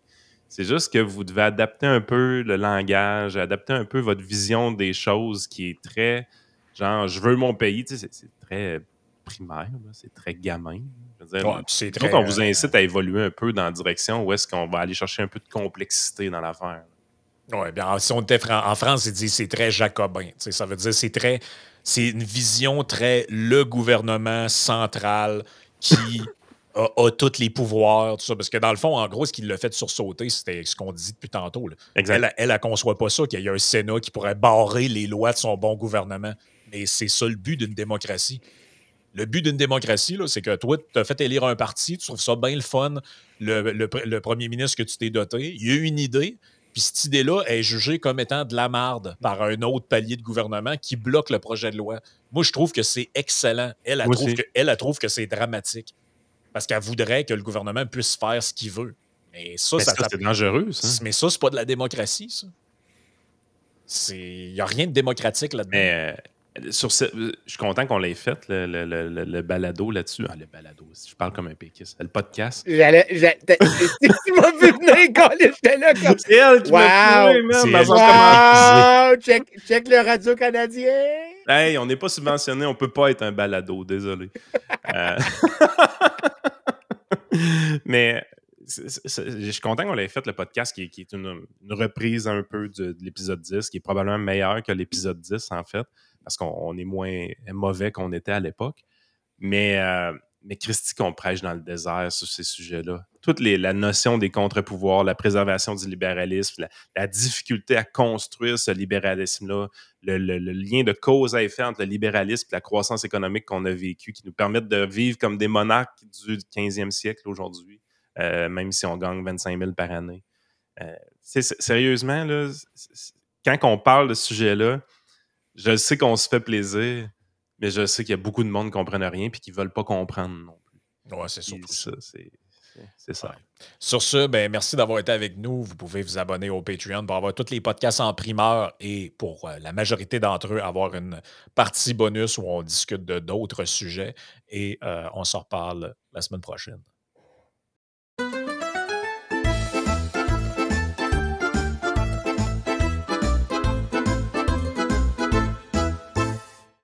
C'est juste que vous devez adapter un peu le langage, adapter un peu votre vision des choses qui est très, genre, je veux mon pays. Tu sais, c'est très primaire, là, c'est très gamin. Je veux dire, on vous incite à évoluer un peu dans la direction où est-ce qu'on va aller chercher un peu de complexité dans l'affaire. Oui, bien, si on était en France, ils disent c'est très jacobin. Ça veut dire c'est une vision très le gouvernement central qui a tous les pouvoirs, tout ça. Parce que dans le fond, en gros, ce qui l'a fait sursauter, c'était ce qu'on dit depuis tantôt. Là. Elle ne conçoit pas ça, qu'il y ait un Sénat qui pourrait barrer les lois de son bon gouvernement. Mais c'est ça le but d'une démocratie. Le but d'une démocratie, là, c'est que toi, tu as fait élire un parti, tu trouves ça bien le fun, le premier ministre que tu t'es doté, il a une idée, puis cette idée-là est jugée comme étant de la marde par un autre palier de gouvernement qui bloque le projet de loi. Moi, je trouve que c'est excellent. Elle trouve que c'est dramatique. Parce qu'elle voudrait que le gouvernement puisse faire ce qu'il veut. Mais ça, c'est dangereux, ça. Mais ça, c'est pas de la démocratie, ça. Il n'y a rien de démocratique là-dedans. Mais je suis content qu'on l'ait fait, le balado là-dessus. Ah, le balado, je parle comme un péquiste. Le podcast. Tu m'as vu venir quand j'étais là comme. C'est elle qui m'a trouvé, C'est man. elle. Wow! Check le radio canadien! Hey, on n'est pas subventionné, on peut pas être un balado, désolé. Mais je suis content qu'on l'ait fait, le podcast, qui est une reprise un peu de l'épisode 10, qui est probablement meilleur que l'épisode 10, en fait, parce qu'on est moins mauvais qu'on était à l'époque. Mais Christy, qu'on prêche dans le désert sur ces sujets-là. Toute la notion des contre-pouvoirs, la préservation du libéralisme, la difficulté à construire ce libéralisme-là, le lien de cause à effet entre le libéralisme et la croissance économique qu'on a vécue, qui nous permettent de vivre comme des monarques du 15e siècle aujourd'hui, même si on gagne 25 000 par année. Sérieusement, là, quand on parle de ce sujet-là, je sais qu'on se fait plaisir, mais je sais qu'il y a beaucoup de monde qui ne comprennent rien et qui ne veulent pas comprendre non plus. Ouais, c'est surtout ça. C'est ça. Ouais. Sur ce, merci d'avoir été avec nous. Vous pouvez vous abonner au Patreon pour avoir tous les podcasts en primeur et pour la majorité d'entre eux, avoir une partie bonus où on discute d'autres sujets. Et on s'en reparle la semaine prochaine.